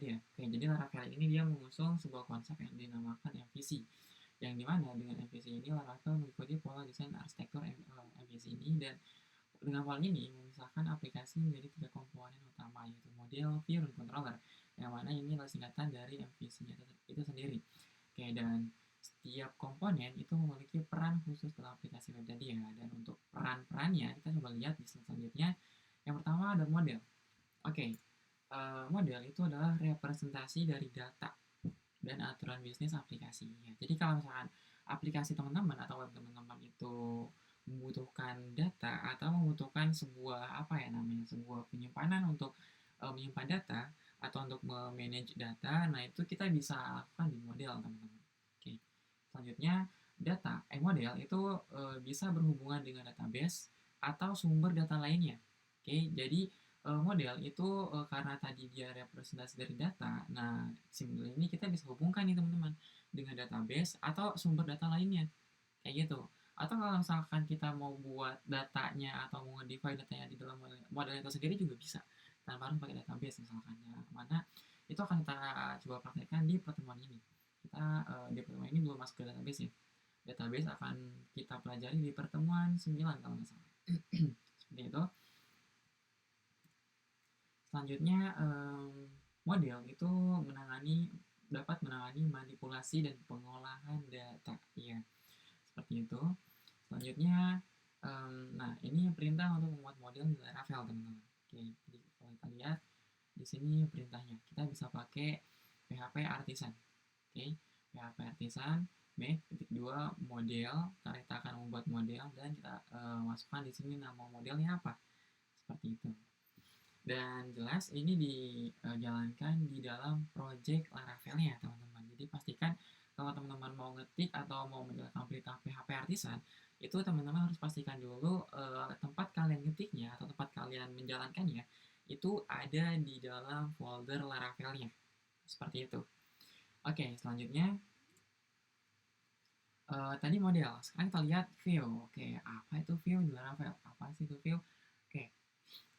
dia. Oke, jadi Laravel ini dia mengusung sebuah konsep yang dinamakan MVC, yang dimana dengan MVC ini Laravel mengikuti pola desain arsitektur MVC ini, dan dengan pola ini memisahkan aplikasi menjadi 3 komponen utama, yaitu model, view, dan controller, yang mana ini adalah singkatan dari MVC-nya itu sendiri. Oke, dan setiap komponen itu memiliki peran khusus dalam aplikasi web tadi ya. Dan untuk peran-perannya kita coba lihat di slide selanjutnya. Yang pertama ada model. Oke, model itu adalah representasi dari data dan aturan bisnis aplikasi. Ya, jadi kalau misalkan aplikasi teman-teman atau web teman-teman itu membutuhkan data atau membutuhkan sebuah apa ya namanya, sebuah penyimpanan untuk menyimpan data atau untuk memanage data, nah itu kita bisa lakukan di model, teman-teman. Oke, selanjutnya model itu bisa berhubungan dengan database atau sumber data lainnya. Oke, jadi model itu karena tadi dia representasi dari data, nah simbol ini kita bisa hubungkan nih teman-teman dengan database atau sumber data lainnya, kayak gitu. Atau kalau misalkan kita mau buat datanya atau mau nge-define datanya di dalam model itu sendiri juga bisa, tanpa harus pakai database misalkan. Nah, mana itu akan kita coba praktekkan di pertemuan ini. Kita di pertemuan ini belum masuk ke database ya. Database akan kita pelajari di pertemuan 9 kalau nggak salah. Seperti itu. Selanjutnya model itu dapat menangani manipulasi dan pengolahan data. Iya, seperti itu. Selanjutnya, nah ini perintah untuk membuat model di Laravel, teman-teman. Oke, jadi kalau kita lihat di sini perintahnya, kita bisa pakai PHP Artisan. Oke, PHP Artisan make-2 model. Kita akan membuat model dan kita masukkan di sini nama modelnya apa, seperti itu. Dan jelas ini dijalankan di dalam project Laravelnya, teman-teman. Jadi pastikan kalau teman-teman mau ngetik atau mau menjalankan perintah PHP Artisan, itu teman-teman harus pastikan dulu tempat kalian ngetiknya atau tempat kalian menjalankannya itu ada di dalam folder Laravelnya, seperti itu. Oke, selanjutnya tadi model. Sekarang kita lihat view. Oke, apa itu view di Laravel? Apa sih itu view? Oke,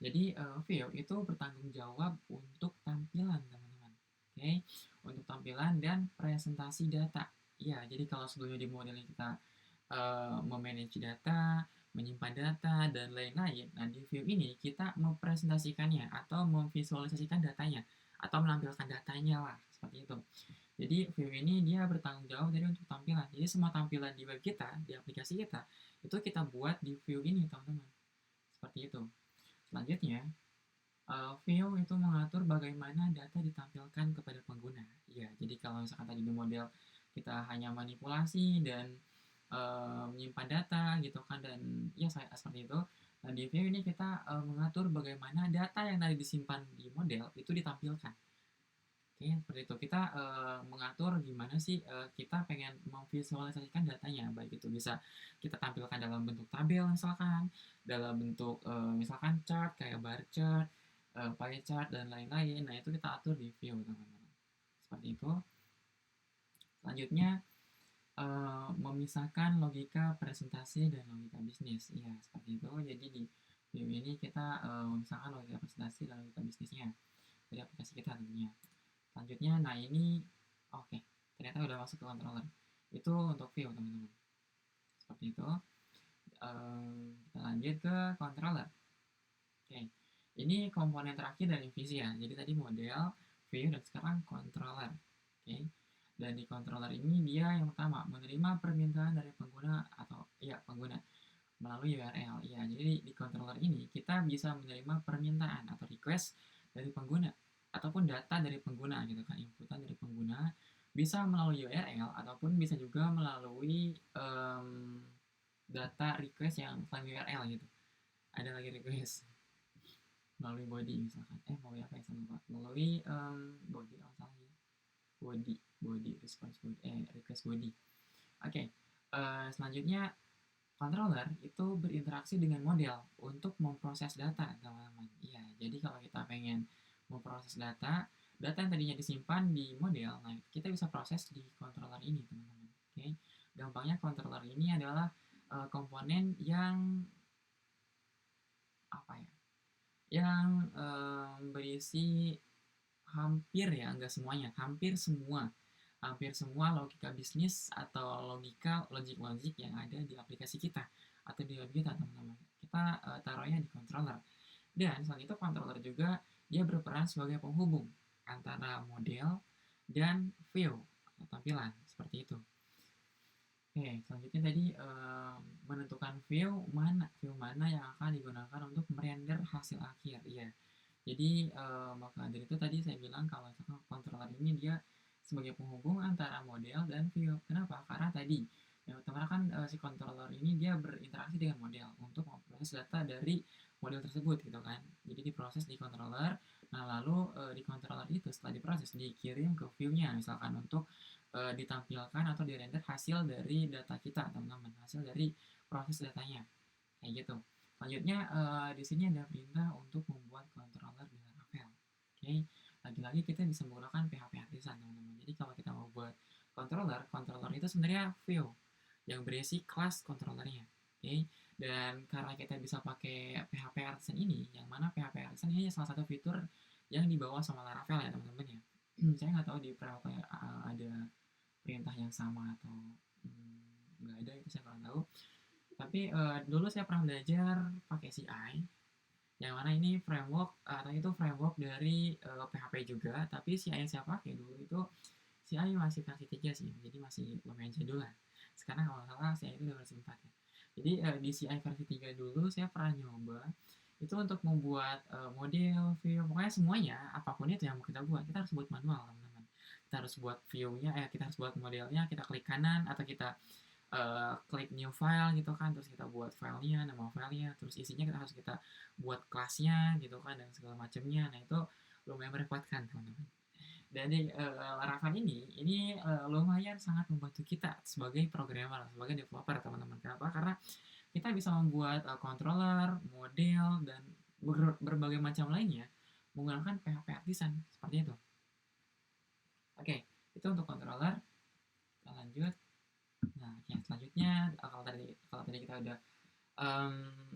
jadi view itu bertanggung jawab untuk tampilan, teman-teman. Oke, untuk tampilan dan presentasi data. Iya, jadi kalau sebelumnya di model kita memanage data, menyimpan data, dan lain-lain. Nah, di view ini kita mempresentasikannya atau memvisualisasikan datanya atau menampilkan datanya lah, seperti itu. Jadi view ini dia bertanggung jawab dari untuk tampilan. Jadi semua tampilan di web kita, di aplikasi kita, itu kita buat di view ini, teman-teman. Seperti itu. Selanjutnya, view itu mengatur bagaimana data ditampilkan kepada pengguna. Ya, jadi kalau misalkan tadi di model kita hanya manipulasi dan menyimpan data gitu kan, dan ya seperti itu. Nah, di view ini kita mengatur bagaimana data yang tadi disimpan di model itu ditampilkan. Oke, seperti itu. Kita mengatur gimana sih kita pengen memvisualisasikan datanya, baik itu bisa kita tampilkan dalam bentuk tabel misalkan, dalam bentuk misalkan chart kayak bar chart, pie chart, dan lain-lain. Nah, itu kita atur di view, teman-teman. Seperti itu. Selanjutnya, memisahkan logika presentasi dan logika bisnis. Iya, seperti itu. Jadi di view ini kita memisahkan logika presentasi dan logika bisnisnya dari aplikasi kita tentunya. Selanjutnya, nah ini oke, ternyata udah masuk ke controller. Itu untuk view, teman-teman. Seperti itu. Kita lanjut ke controller. Oke, ini komponen terakhir dari MVC ya. Jadi tadi model, view, dan sekarang controller. Oke, dan di controller ini dia yang pertama menerima permintaan dari pengguna atau pengguna melalui URL. Ya, jadi di controller ini kita bisa menerima permintaan atau request dari pengguna ataupun data dari pengguna gitu kan, inputan dari pengguna bisa melalui URL ataupun bisa juga melalui data request yang selain URL gitu. Ada lagi request melalui body misalkan, melalui apa ya, sama pak, melalui body salah ya, body response body, request body. Oke, selanjutnya controller itu berinteraksi dengan model untuk memproses data, teman-teman. Iya, jadi kalau kita pengen memproses data yang tadinya disimpan di model, nah kita bisa proses di controller ini, teman-teman. Oke, gampangnya controller ini adalah komponen yang apa ya, yang berisi hampir ya, enggak semuanya, hampir semua logika bisnis atau logik yang ada di aplikasi kita atau di web kita, teman-teman. Kita taruhnya di controller. Dan selain itu controller juga dia berperan sebagai penghubung antara model dan view atau tampilan seperti itu. Oke, selanjutnya tadi menentukan view mana yang akan digunakan untuk merender hasil akhir. Iya. Jadi maka dari itu tadi saya bilang kalau controller ini dia sebagai penghubung antara model dan view. Kenapa? Karena tadi yang pertama kan si controller ini dia berinteraksi dengan model untuk memproses data dari model tersebut gitu kan. Jadi diproses di controller. Nah lalu di controller itu setelah diproses dikirim ke view-nya misalkan untuk ditampilkan atau dirender hasil dari data kita teman-teman, hasil dari proses datanya kayak gitu. Selanjutnya di sini ada perintah untuk membuat controller dengan Ravel. Oke, lagi-lagi kita bisa menggunakan PHP artisan teman-teman. Jadi kalau kita mau buat controller itu sebenarnya view yang berisi kelas controllernya. Oke, dan karena kita bisa pakai PHP artisan ini, yang mana PHP artisan ini salah satu fitur yang dibawa sama Laravel ya teman-teman ya. Saya nggak tahu di Laravel ada perintah yang sama atau nggak ada, itu saya kurang tahu. Tapi dulu saya pernah belajar pakai CI, yang mana ini framework atau itu framework dari PHP juga, tapi CI yang saya pakai dulu itu CI masih versi 3 sih, jadi masih lumayan jadul lah. Sekarang kalau salah CI itu udah versi 4 ya. Jadi di CI versi 3 dulu saya pernah nyoba itu untuk membuat model, view, pokoknya semuanya, apapun itu yang mau kita buat, kita harus buat manual teman-teman. Kita harus buat view-nya, kita harus buat modelnya, kita klik kanan atau kita klik new file gitu kan, terus kita buat filenya, nama filenya, terus isinya kita harus kita buat kelasnya gitu kan dan segala macamnya. Nah itu lumayan merepotkan teman-teman. Dan di Laravel ini lumayan sangat membantu kita sebagai programmer, sebagai developer teman-teman. Kenapa? Karena kita bisa membuat controller, model, dan berbagai macam lainnya menggunakan PHP artisan seperti itu. Oke, itu untuk controller. Kita lanjut. Nah, ya, selanjutnya kalau tadi kita udah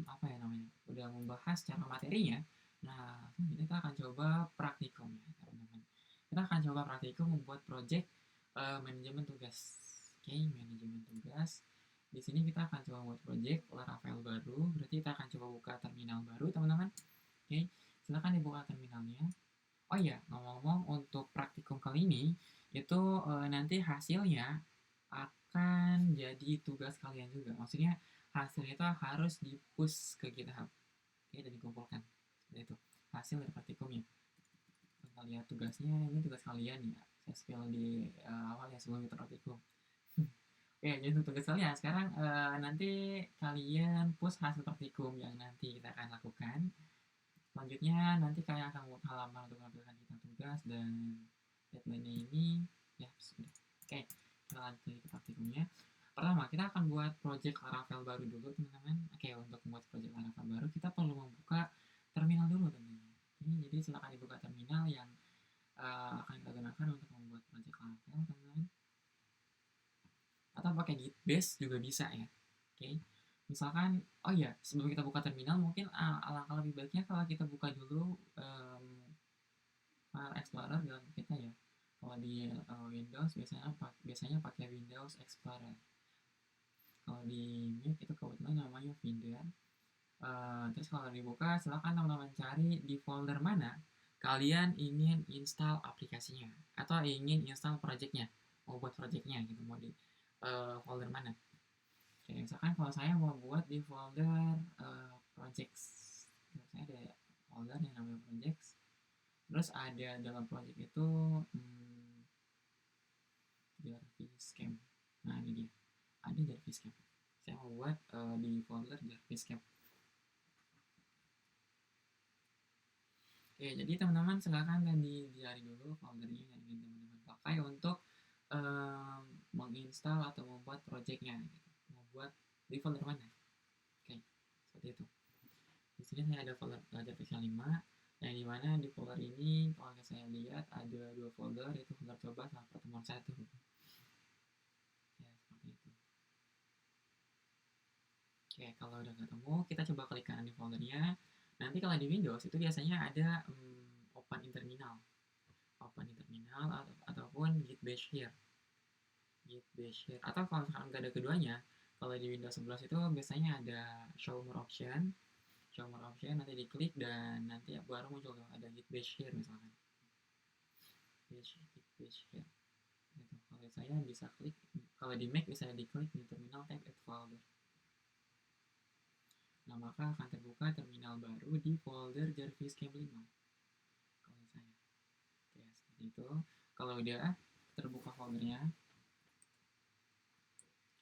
apa ya namanya, udah membahas cara materinya. Nah, selanjutnya kita akan coba praktikum ya, teman-teman. Kita akan coba praktikum membuat project manajemen tugas. Oke, manajemen tugas. Di sini kita akan coba membuat project Laravel baru. Berarti kita akan coba buka terminal baru, teman-teman. Oke, silakan dibuka terminalnya. Oh iya, ngomong-ngomong untuk praktikum kali ini itu nanti hasilnya akan jadi tugas kalian juga. Maksudnya hasilnya itu harus di-push ke GitHub. Oke, dan dikumpulkan. Seperti itu. Hasil dari praktikumnya. Kita lihat tugasnya, ini tugas kalian ya. Saya spill di awal ya sebelum kita praktikum. Oke, jadi untuk tugas kalian sekarang nanti kalian push hasil praktikum yang nanti kita akan lakukan. Selanjutnya nanti kalian akan membuat halaman untuk menampilkan kita tugas dan deadline-nya ini ya sudah. Oke, kita lanjut ke praktikumnya. Pertama, kita akan buat project Laravel baru dulu, teman-teman. Oke, untuk membuat project Laravel baru, kita perlu membuka terminal dulu, teman-teman. Jadi silakan dibuka terminal yang akan kita gunakan untuk membuat project Laravel, teman-teman. Atau pakai Gitbase juga bisa ya. Oke. Misalkan, oh iya, sebelum kita buka terminal, mungkin alangkah lebih baiknya kalau kita buka dulu file Explorer di laptop kita ya. Kalau di Windows biasanya pakai Windows Explorer. Kalau di Mac itu kebetulan namanya Finder. Terus kalau dibuka, silakan teman-teman cari di folder mana kalian ingin install aplikasinya atau ingin install projectnya, mau buat projectnya gitu, mau di folder mana. Oke, misalkan kalau saya mau buat di folder projects, saya ada folder yang namanya projects, terus ada dalam project itu JarvisCamp. Nah ini dia, ada JarvisCamp. Saya mau buat di folder JarvisCamp. Oke, jadi teman-teman silakan tadi dicari dulu foldernya yang ingin teman-teman pakai untuk menginstal atau membuat projectnya gitu. Membuat di folder mana. Oke, seperti itu. Di sini saya ada folder Jarvis 5 yang dimana di folder ini kalau saya lihat ada 2 folder, yaitu folder coba sama pertemuan 1 ya, seperti itu. Oke, kalau udah ketemu kita coba klik kanan di foldernya. Nanti kalau di Windows itu biasanya ada open in terminal. terminal ataupun git bash here. Atau kalau misalkan nggak ada keduanya, kalau di Windows 11 itu biasanya ada show more option, nanti diklik dan nanti baru muncul tuh ada git bash here misalkan. Git bash here. Gitu. Kalau saya bisa klik, kalau di Mac bisa diklik di terminal tab add folder. Nah, maka akan terbuka terminal baru di folder Jarvis Camp 5. Kalau saya. Oke, seperti itu. Kalau udah terbuka foldernya,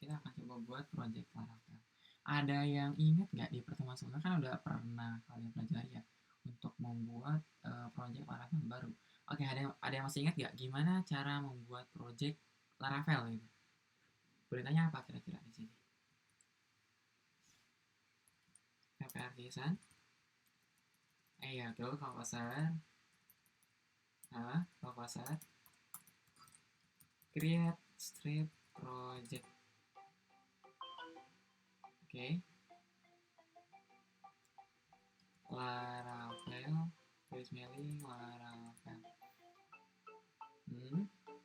kita akan coba buat project Laravel. Ada yang ingat nggak di pertemuan sebelumnya kan udah pernah kalian pelajari ya untuk membuat project Laravel baru. Oke, ada yang masih ingat nggak gimana cara membuat project Laravel gitu? Beritanya apa kira-kira di sini? PP Artisan. Iya, tuh kalau pasar. Kalau pasar. Create strip project. Oke. Laravel, tulis mailing Laravel.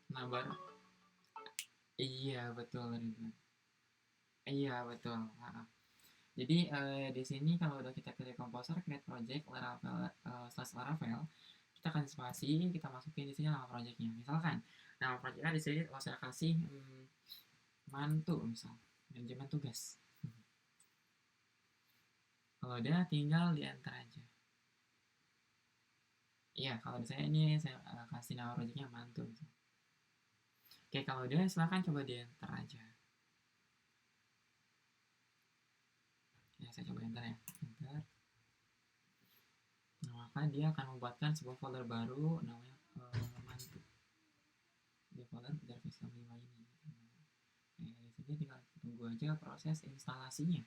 Nah, baru. Iya, betul Ridwan. Iya, betul. Jadi di sini kalau udah kita klik komposer create project Laravel /Laravel, kita akan spasi, kita masukin di sini nama projectnya. Misalkan nama projectnya di sini saya kasih mantu misal, manajemen tugas. Kalau udah tinggal di enter aja. Iya, kalau saya ini saya kasih nama projectnya mantu misal. Oke, kalau udah silahkan coba di enter aja. Ya, saya coba enter ya. Enter. Nah, maka dia akan membuatkan sebuah folder baru namanya mantu. Di folder Jarvis Camp 5 ini. Nah, di sini tinggal tunggu aja proses instalasinya.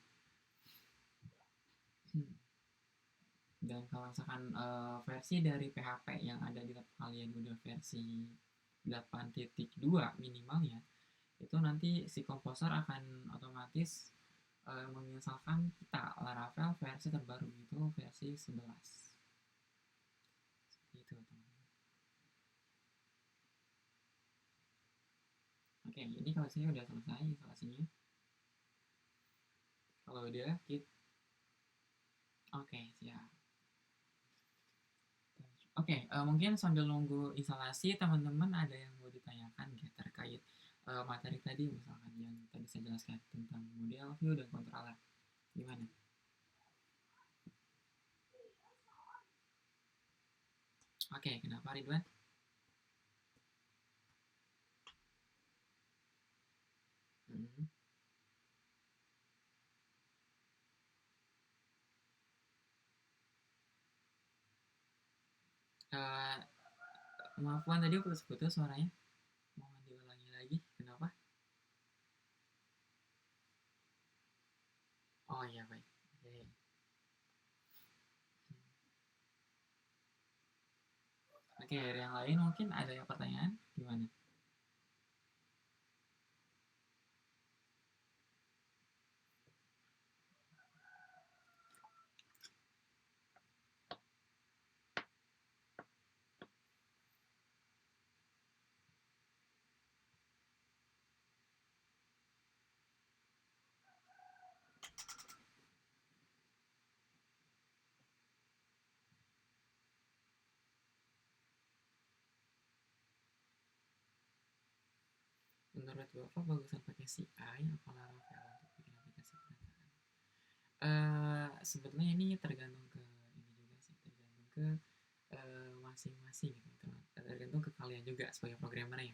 Dan kalau misalkan versi dari PHP yang ada di laptop kalian udah versi 8.2 minimalnya, itu nanti si komposer akan otomatis menginstalkan kita Laravel versi terbaru, itu versi 11. Seperti itu teman-teman. Oke, ini kalau saya udah selesai instalasinya. Kalau udah kita oke, siap. Oke, mungkin sambil nunggu instalasi, teman-teman ada yang mau ditanyakan nggak terkait materi tadi, misalkan yang tadi saya jelaskan tentang model, view, dan controller. Gimana? Oke, kenapa Ridwan? Maaf Wan, tadi putus-putus suaranya. Mohon diulangi lagi, kenapa? Oh iya, baik. Oke. Oke, dari yang lain mungkin ada yang pertanyaan? Gimana? Menurut Bapak bagusan pakai CI apa Laravel untuk bikin aplikasi penataan? Sebetulnya ini tergantung ke ini juga sih, tergantung ke masing-masing gitu, tergantung ke kalian juga sebagai programmer ya.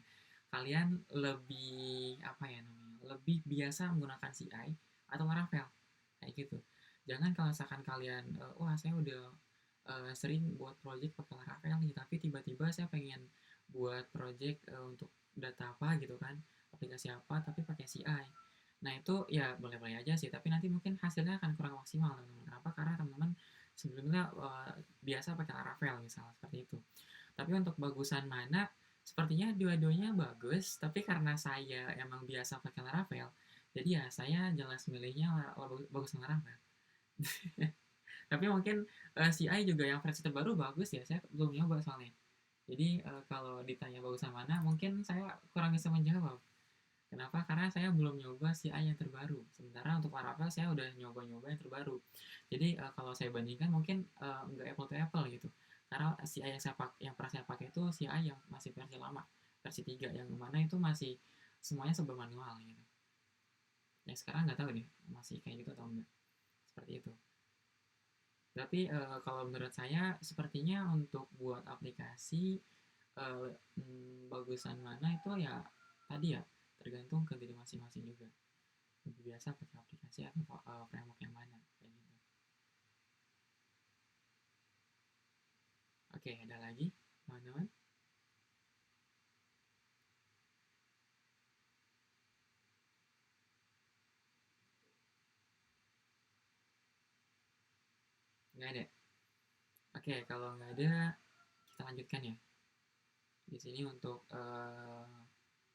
Kalian lebih apa ya namanya? Lebih biasa menggunakan CI atau Laravel kayak gitu. Jangan kalau misalkan kalian wah saya udah sering buat project pakai Laravel nih, tapi tiba-tiba saya pengen buat project untuk data apa gitu kan, aplikasi apa tapi pakai CI. Nah itu ya boleh-boleh aja sih, tapi nanti mungkin hasilnya akan kurang maksimal teman-teman. Kenapa? Karena teman-teman sebelumnya biasa pakai Laravel misalnya seperti itu. Tapi untuk bagusan mana, sepertinya dua-duanya bagus, tapi karena saya emang biasa pakai Laravel, jadi ya saya jelas milihnya bagusan Laravel. Tapi mungkin CI juga yang versi terbaru bagus ya, saya belum nyoba soalnya. Jadi kalau ditanya bagusan mana, mungkin saya kurang bisa menjawab. Kenapa? Karena saya belum nyoba CI yang terbaru. Sementara untuk Laravel saya udah nyoba-nyoba yang terbaru. Jadi kalau saya bandingkan mungkin nggak apple to apple gitu. Karena CI yang pernah saya pakai itu CI yang masih versi lama, versi 3 yang mana itu masih semuanya serba manual gitu. Ya sekarang nggak tahu deh masih kayak gitu atau enggak. Seperti itu. Tapi kalau menurut saya sepertinya untuk buat aplikasi bagusan mana itu ya tadi ya tergantung ke diri masing-masing juga. Lebih biasa pakai aplikasi atau framework yang mana kayak gitu. Oke, ada lagi teman-teman? Nggak ada. Oke, kalau nggak ada kita lanjutkan ya. Di sini untuk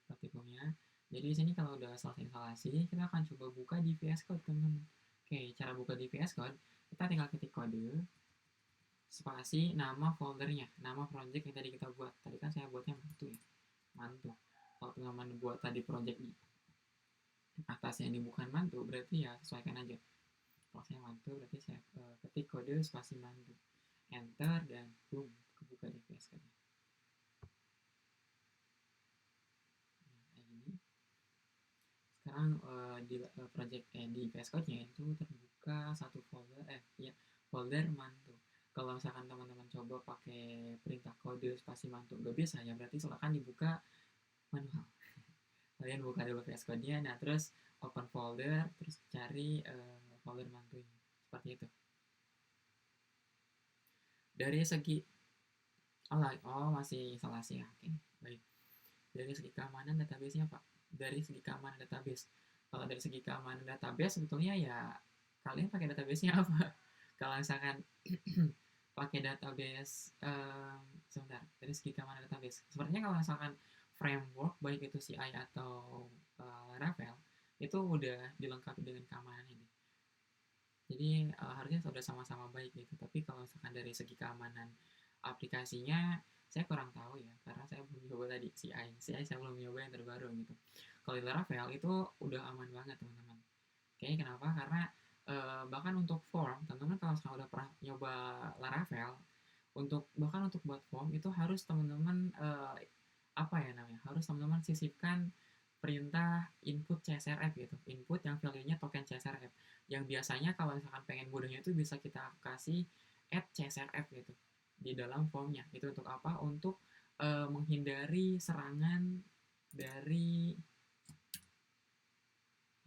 praktikumnya. Jadi di sini kalau udah selesai instalasi, kita akan coba buka di VS Code teman-teman. Oke, cara buka di VS Code, kita tinggal ketik kode spasi nama foldernya, nama project yang tadi kita buat. Tadi kan saya buatnya mantu ya, mantu. Kalau teman-teman buat tadi project di atasnya ini bukan mantu, berarti ya sesuaikan aja. Kalau saya mantu, berarti saya ketik kode spasi mantu, enter dan boom, kebuka di VS Code. Nah, ini sekarang project di VS Code-nya itu terbuka satu folder ya folder mantu. Kalau misalkan teman-teman coba pakai perintah kode spasi mantu nggak bisa ya, berarti silakan dibuka manual. Kalian buka dulu VS Code-nya, nah terus open folder, terus cari folder mantunya seperti itu. Dari segi masih instalasi ya, oke baik. Dari segi keamanan database-nya Pak, dari segi keamanan database, kalau dari segi keamanan database sebetulnya ya kalian pakai database-nya apa? Kalau misalkan pakai database sebentar, dari segi keamanan database sepertinya kalau misalkan framework baik itu CI atau Laravel itu udah dilengkapi dengan keamanan ini. Jadi harusnya sudah sama-sama baik gitu. Tapi kalau misalkan dari segi keamanan aplikasinya saya kurang tahu ya, karena saya belum coba tadi CI saya belum nyoba yang terbaru gitu. Kalau di Laravel itu udah aman banget teman-teman. Kayaknya kenapa? Karena bahkan untuk form, teman-teman kalau misalkan udah pernah nyoba Laravel, bahkan untuk buat form itu harus teman-teman apa ya namanya? Harus teman-teman sisipkan perintah input CSRF gitu, input yang value-nya token CSRF, yang biasanya kalau misalkan pengen mudahnya itu bisa kita kasih add CSRF gitu di dalam formnya. Itu untuk apa? Untuk menghindari serangan dari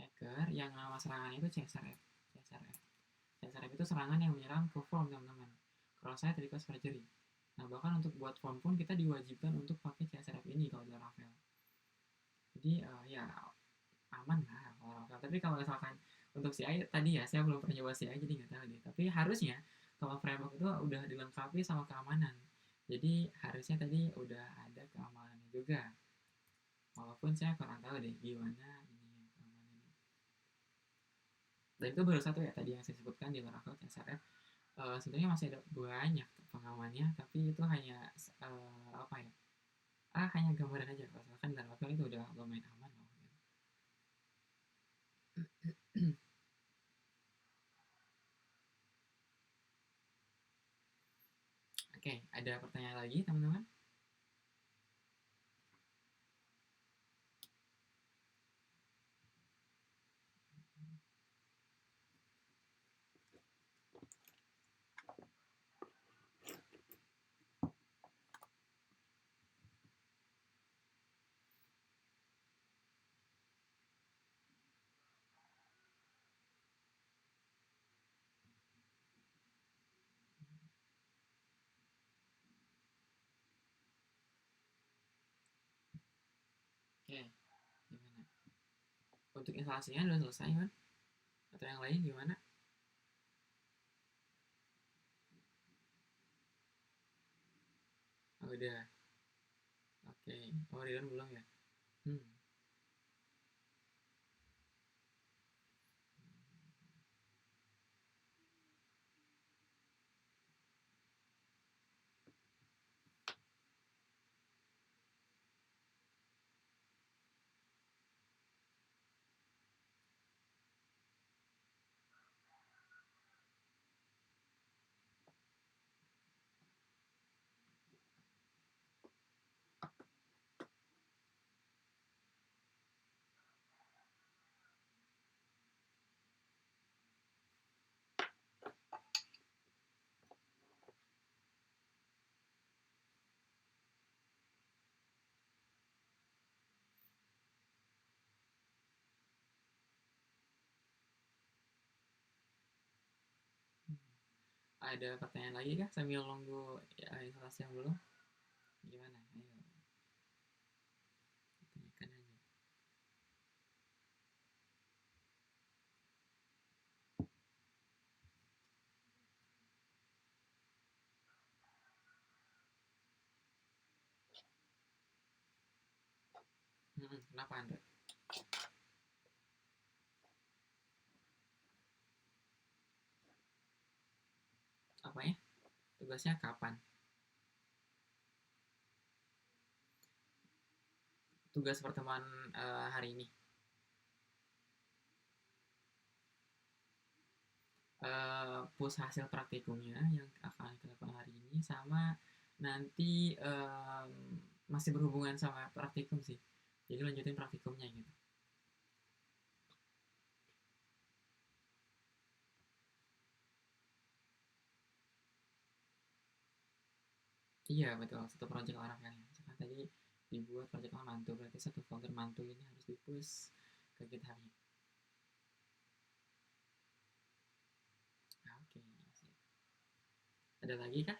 hacker yang nama serangan itu CSRF. CSRF itu serangan yang menyerang ke form teman-teman. Kalau saya request forgery. Nah bahkan untuk buat form pun kita diwajibkan untuk pakai CSRF ini kalau di Laravel. Jadi ya aman lah kalau Laravel. Tapi kalau misalkan untuk CI tadi ya saya belum pernah nyoba CI jadi nggak tahu deh. Tapi harusnya kalau framework itu udah dilengkapi sama keamanan. Jadi harusnya tadi udah ada keamanannya juga. Walaupun saya kurang tahu deh gimana ini keamanannya. Dan itu baru satu ya tadi yang saya sebutkan di Laravel CSRF. Sebenarnya masih ada banyak pengamannya, tapi itu hanya apa ya? Hanya gambaran aja. Kalau kan di Laravel itu udah lumayan aman loh. Oke, ada pertanyaan lagi teman-teman? Oke, gimana? Untuk instalasinya udah selesai kan? Atau yang lain gimana? Oh, udah. Oke. Oh, Ridwan belum ya? Hmm. Ada pertanyaan lagi kah sambil nunggu ya, instalasi yang belum? Gimana? Ayo, tanyakan aja. Kenapa Andre? Apa ya? Tugasnya kapan? Tugas pertemuan hari ini. Push hasil praktikumnya yang akan kita lakukan hari ini sama nanti masih berhubungan sama praktikum sih. Jadi lanjutin praktikumnya gitu. Iya betul, satu project Laravel. Misalkan tadi dibuat project mantu, berarti satu folder mantu ini harus di-push ke GitHub-nya. Oke, siap. Ada lagi kah?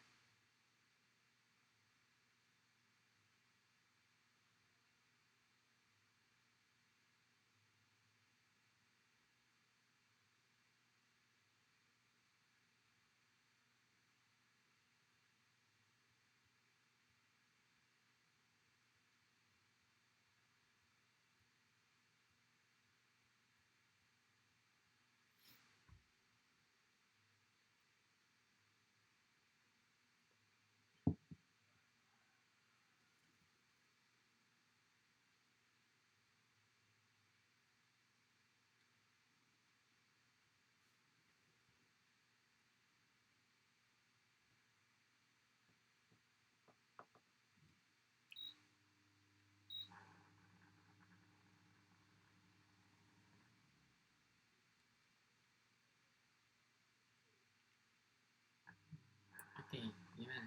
Oke, gimana?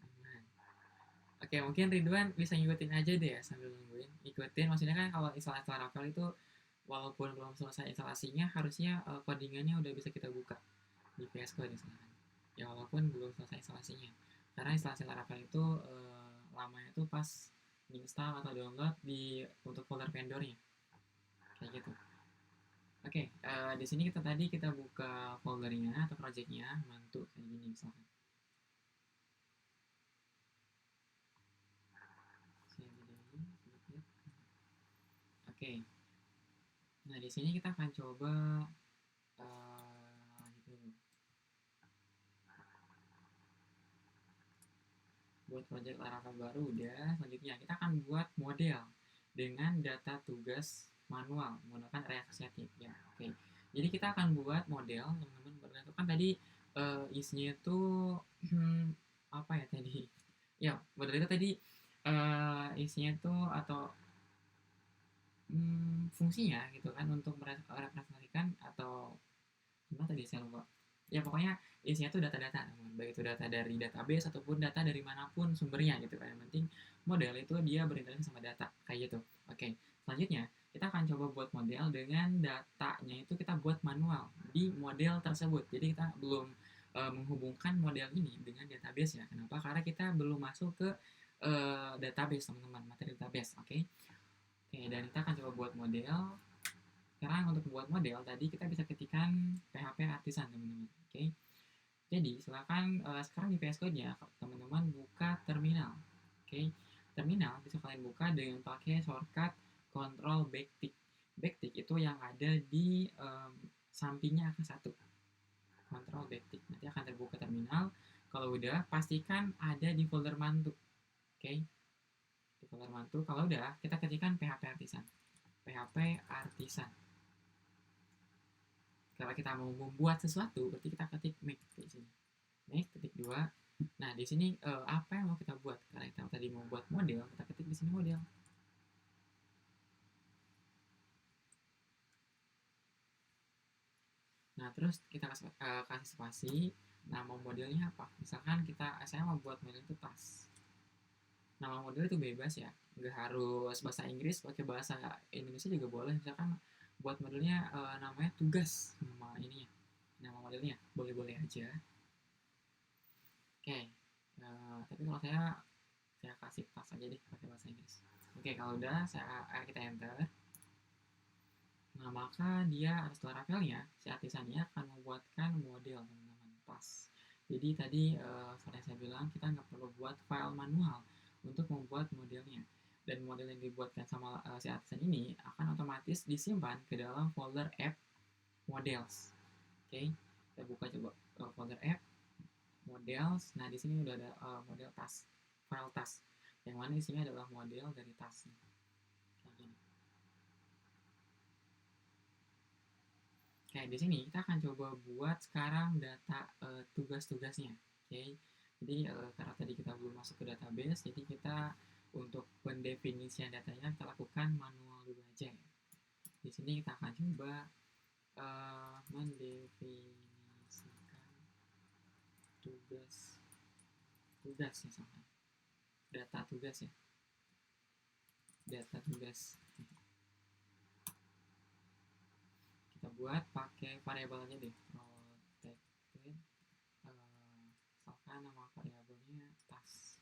Aman. Oke, mungkin Ridwan bisa ngikutin aja deh ya sambil nungguin. Ikutin, maksudnya kan kalau instalasi Laravel itu walaupun belum selesai instalasinya, harusnya codingannya udah bisa kita buka di VS Code misalkan. Ya walaupun belum selesai instalasinya. Karena instalasi Laravel itu lamanya tuh pas install atau download untuk folder vendornya. Kayak gitu. Oke, di sini kita buka foldernya atau projectnya, mantu kayak gini misalkan. Saya gedein sedikit. Oke, nah di sini kita akan coba gitu. Buat project Laravel baru udah. Selanjutnya kita akan buat model dengan data tugas manual menggunakan React Native ya. Oke, jadi kita akan buat model teman-teman berdasarkan tadi isinya itu apa ya tadi? Ya, model itu tadi isinya itu atau fungsinya gitu kan untuk merepresentasikan atau gimana tadi saya lupa. Ya pokoknya isinya tuh data-data, baik itu data dari database ataupun data dari manapun sumbernya gitu kan. Yang penting model itu dia berinteraksi sama data kayak gitu. Oke, selanjutnya kita akan coba buat model dengan datanya itu kita buat manual di model tersebut. Jadi kita belum menghubungkan model ini dengan database ya. Kenapa? Karena kita belum masuk ke database teman-teman, materi database. Oke. Oke, dan kita akan coba buat model. Sekarang untuk membuat model tadi kita bisa ketikkan PHP artisan teman-teman. Oke. Jadi silakan sekarang di VS Code-nya teman-teman buka terminal. Oke. Terminal bisa kalian buka dengan pakai shortcut Control Backtick. Backtick itu yang ada di sampingnya angka 1. Control Backtick. Nanti akan terbuka terminal. Kalau udah pastikan ada di folder mantu. Oke. Di folder mantu. Kalau udah kita ketikkan PHP artisan. PHP artisan. Kalau kita mau membuat sesuatu, berarti kita ketik make di sini. Make ketik 2. Nah, di sini apa yang mau kita buat? Karena kita tadi mau buat model, kita ketik di sini model. Nah, terus kita kasih spasi. Nama modelnya apa? Misalkan saya mau buat model itu tas. nama model itu bebas ya, nggak harus bahasa Inggris, pakai bahasa Indonesia juga boleh. Misalkan buat modelnya namanya tugas, nama ininya, nama modelnya boleh-boleh aja. Oke, tapi kalau saya kasih tas aja deh pakai bahasa Inggris. Oke, kalau udah kita enter. Nah, maka dia setelah Ravelnya, si artisannya akan membuatkan model teman-teman tas. Jadi tadi seperti saya bilang, kita nggak perlu buat file manual untuk membuat modelnya. Dan model yang dibuatkan sama si artisan ini akan otomatis disimpan ke dalam folder app models. Oke, kita buka coba folder app models. Nah, di sini udah ada model tas, file tas, yang mana isinya adalah model dari tasnya. Kayak gini. Oke, di sini kita akan coba buat sekarang data tugas-tugasnya. Oke, jadi karena tadi kita belum masuk ke database, jadi kita untuk pendefinisian datanya kita lakukan manual dulu aja ya. Di sini kita akan coba mendefinisikan tugas misalkan data tugas ya, data tugas. Kita buat pakai variabel aja deh, protected, misalkan nama variabelnya tas,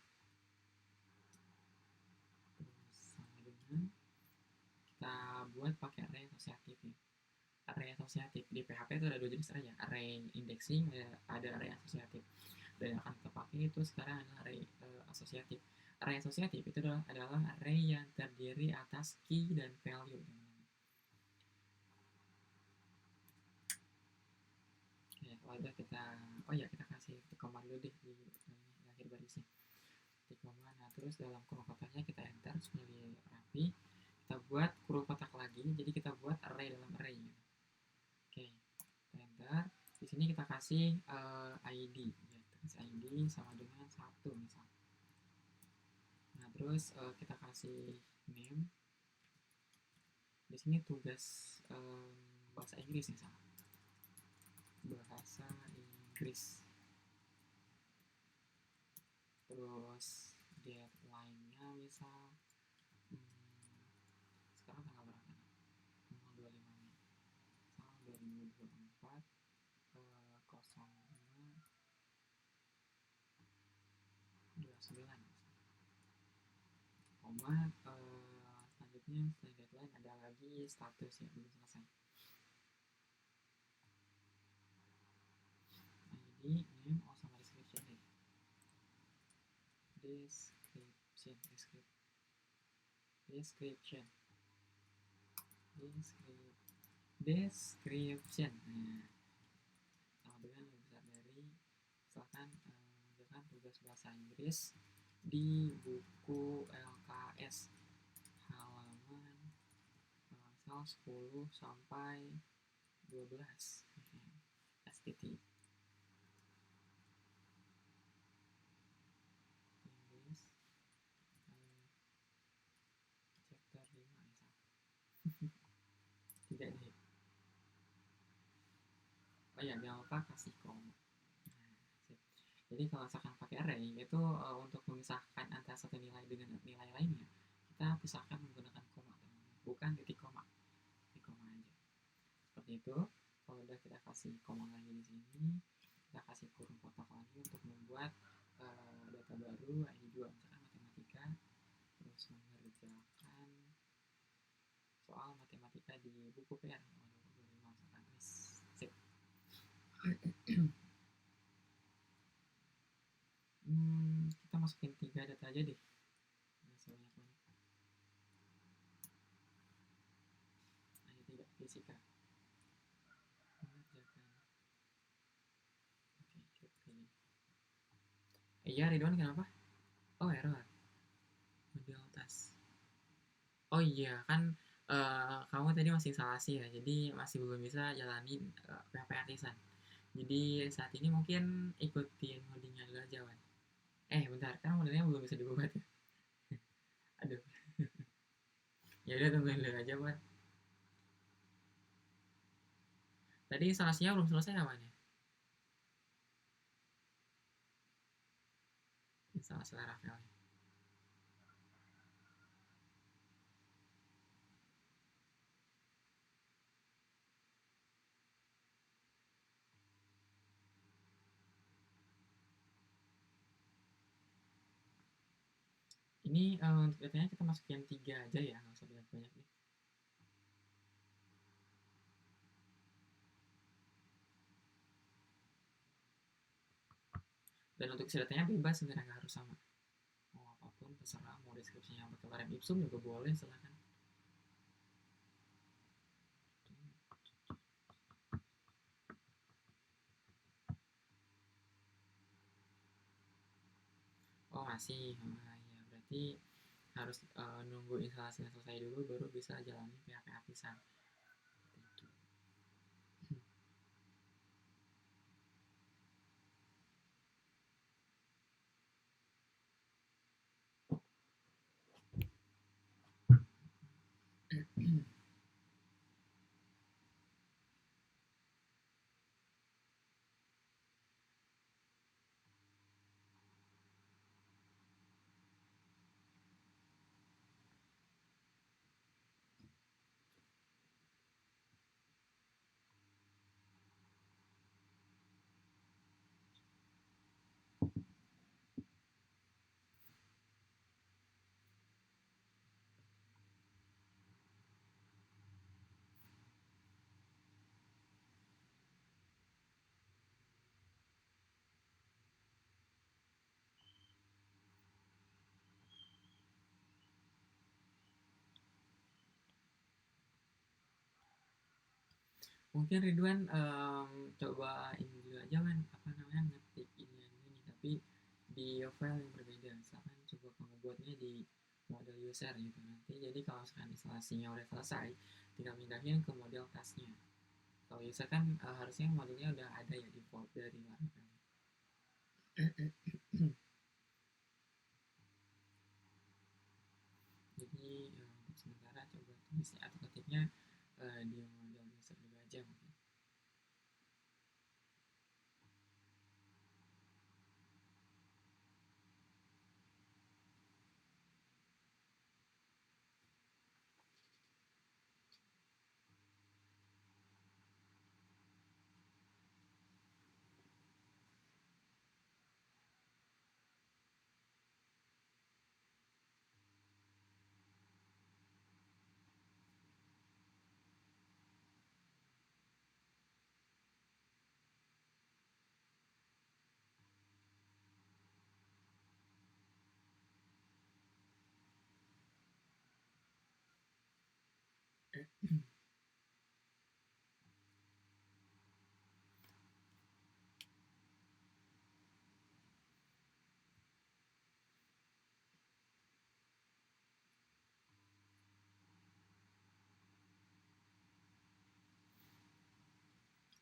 terus sama dengan kita buat pakai array asosiatif ya. Array asosiatif di PHP itu ada dua jenis array ya, array indexing, ada array asosiatif. Dan yang akan kita pakai itu sekarang adalah array asosiatif. Array asosiatif itu adalah array yang terdiri atas key dan value. Oke, kalau udah kita, oh ya kita kasih koma dulu deh di akhir barisnya. Di koma, nah terus dalam kurung kotaknya kita enter supaya rapi. Kita buat kurung kotak lagi, jadi kita buat array dalam array. Oke, kita enter. Di sini kita kasih ID, ya, kita kasih ID sama dengan 1 misal. Nah terus kita kasih name. Di sini tugas bahasa Inggris misal. Bahasa Inggris. Terus deadline-nya misal sekarang tanggal berapa? Tanggal 25 Mei misal 2024 05 29 koma selanjutnya selain deadline ada lagi status ya, belum selesai. ID, name, oh sama description deh. Description. Nah, sama dengan lebih besar dari misalkan tugas bahasa Inggris di buku LKS halaman misal 10 sampai 12 STT Inggris chapter 5 misal. Tidak nih. Oh ya, jangan lupa kasih koma. Jadi kalau misalkan pakai array itu untuk memisahkan antara satu nilai dengan nilai lainnya, kita pisahkan menggunakan koma, bukan titik koma. Titik koma aja. Seperti itu. Kalau udah kita kasih koma lagi di sini, kita kasih kurung kotak lagi untuk membuat data baru ID 2 misalkan matematika, terus mengerjakan soal matematika di buku PR nomor 25 misalkan. Sip. Kita masukin 3 data aja deh. Nggak sebanyak banyak. Hanya 3 fisika. Mengerjakan. Oke, klik ini. Iya, Ridwan kenapa? Oh, error. Model tas. Oh iya, kan kamu tadi masih instalasi ya, jadi masih belum bisa jalanin PHP Artisan. Jadi saat ini mungkin ikutin ngodingnya dulu aja, Wan. Bentar, kan modelnya belum bisa dibuat ya. Aduh. Ya udah tungguin dulu aja, Wan. Tadi instalasinya belum selesai namanya. Instalasi Laravel. Ini untuk datanya kita masukin 3 aja ya, nggak usah banyak-banyak nih. Dan untuk isi datanya bebas sebenarnya, nggak harus sama. Mau apapun terserah, mau deskripsinya pakai lorem ipsum juga boleh, silahkan. Oh masih, ya berarti harus nunggu instalasinya selesai dulu baru bisa jalani PHP Artisan. Itu. Mungkin Ridwan coba ini dulu aja kan, apa namanya, ngetik ini tapi di file yang berbeda. Misalkan coba kamu buatnya di model user gitu, nanti jadi kalau misalkan instalasinya udah selesai tinggal pindahin ke model tasnya. Kalau user kan harusnya modelnya udah ada ya default dari Laravel. Jadi untuk sementara coba tulis atau ketiknya di model user dulu aja mungkin.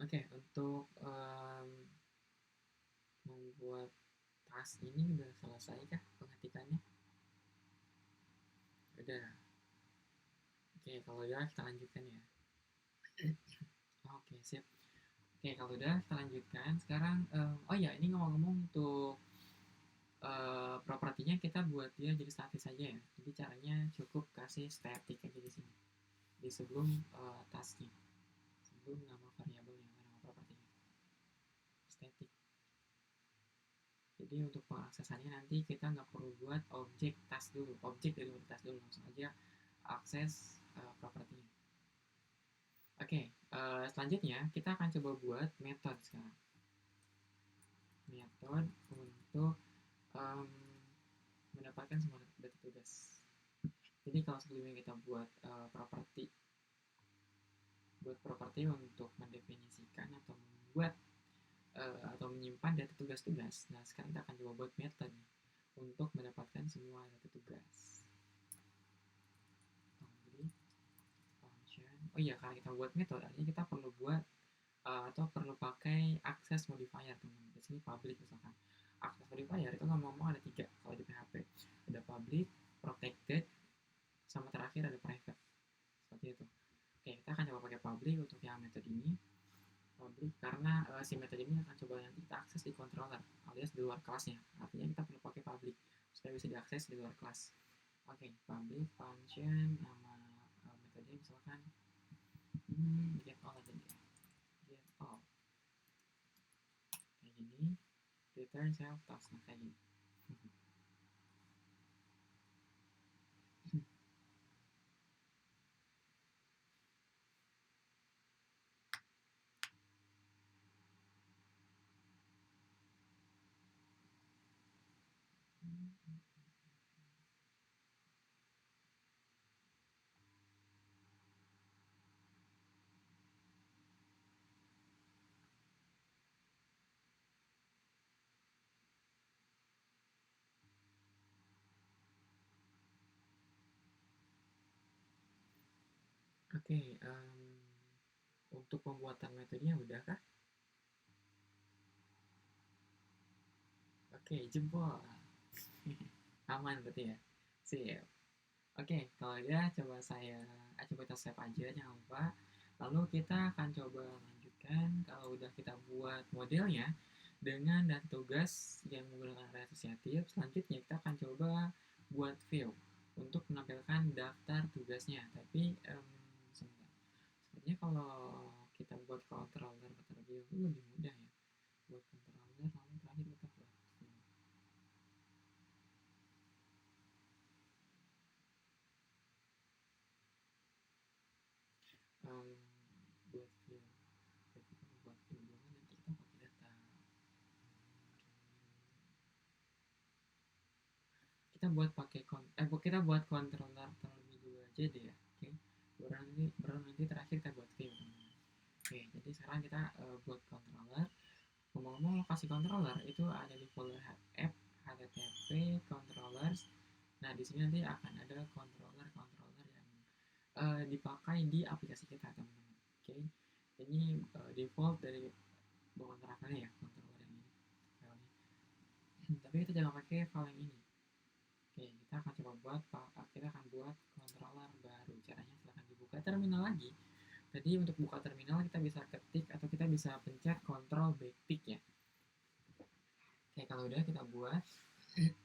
Oke, untuk membuat tas ini udah selesai kah pengetikannya? Udah. Oke, kalau udah kita lanjutkan ya. Oke, siap. Oke, kalau udah kita lanjutkan. Sekarang, oh ya, ini ngomong-ngomong untuk propertinya kita buat dia jadi statis aja ya. Jadi caranya cukup kasih static aja di sini. Di sebelum tasnya. Sebelum nama variabelnya, nama propertinya. Static. Jadi untuk pengaksesannya nanti kita nggak perlu buat objek tas dulu, objek dari tas dulu, langsung aja akses propertinya. Oke, selanjutnya kita akan coba buat method sekarang. Method untuk um, mendapatkan semua data tugas. Jadi kalau sebelumnya kita buat properti untuk mendefinisikan atau membuat atau menyimpan data tugas-tugas. Nah, sekarang kita akan coba buat method untuk mendapatkan semua data tugas. Function. Oh iya, karena kita buat method, artinya kita perlu buat atau perlu pakai access modifier, teman. Di sini public misalkan. Access modifier itu ngomong-ngomong ada 3 kalau di PHP. Ada public, protected, sama terakhir ada private. Seperti itu. Oke, kita akan coba pakai public untuk yang metode ini. Public karena si metode ini akan coba nanti kita akses di controller alias di luar kelasnya. Artinya kita perlu pakai public supaya bisa diakses di luar kelas. Oke, public function nama metode misalkan get all aja deh. Get all. Kayak gini. Return self task, nah kayak gini. Oke, untuk pembuatan metodenya udah kah? Oke, jempol. Aman berarti ya? Sip. Oke, kalau ya coba kita save aja, jangan lupa. Lalu kita akan coba lanjutkan. Kalau udah kita buat modelnya dengan dan tugas yang menggunakan array asosiatif, selanjutnya kita akan coba buat view untuk menampilkan daftar tugasnya. Tapi sebentar. Sebenarnya kalau kita buat controller terlebih dahulu lebih mudah ya. Buat controller, lalu terakhir kita buat view. Em, buat view. Jadi kita buat view dulu, nanti kita pakai data. Kita buat controller terlebih dulu aja deh ya. Oke, baru nanti terakhir kita buat view, teman-teman. Oke, jadi sekarang kita buat controller. Ngomong-ngomong, lokasi controller itu ada di folder app http controllers. Nah, di sini nanti akan ada controller yang dipakai di aplikasi kita, teman-teman. Oke, ini default dari bawah neraka ya, controller yang ini filenya. Tapi kita jangan pakai file yang ini. Oke, kita akan buat controller baru. Caranya silahkan dibuka terminal lagi. Tadi untuk buka terminal kita bisa ketik atau kita bisa pencet Ctrl backtick ya. Oke, kalau udah kita buat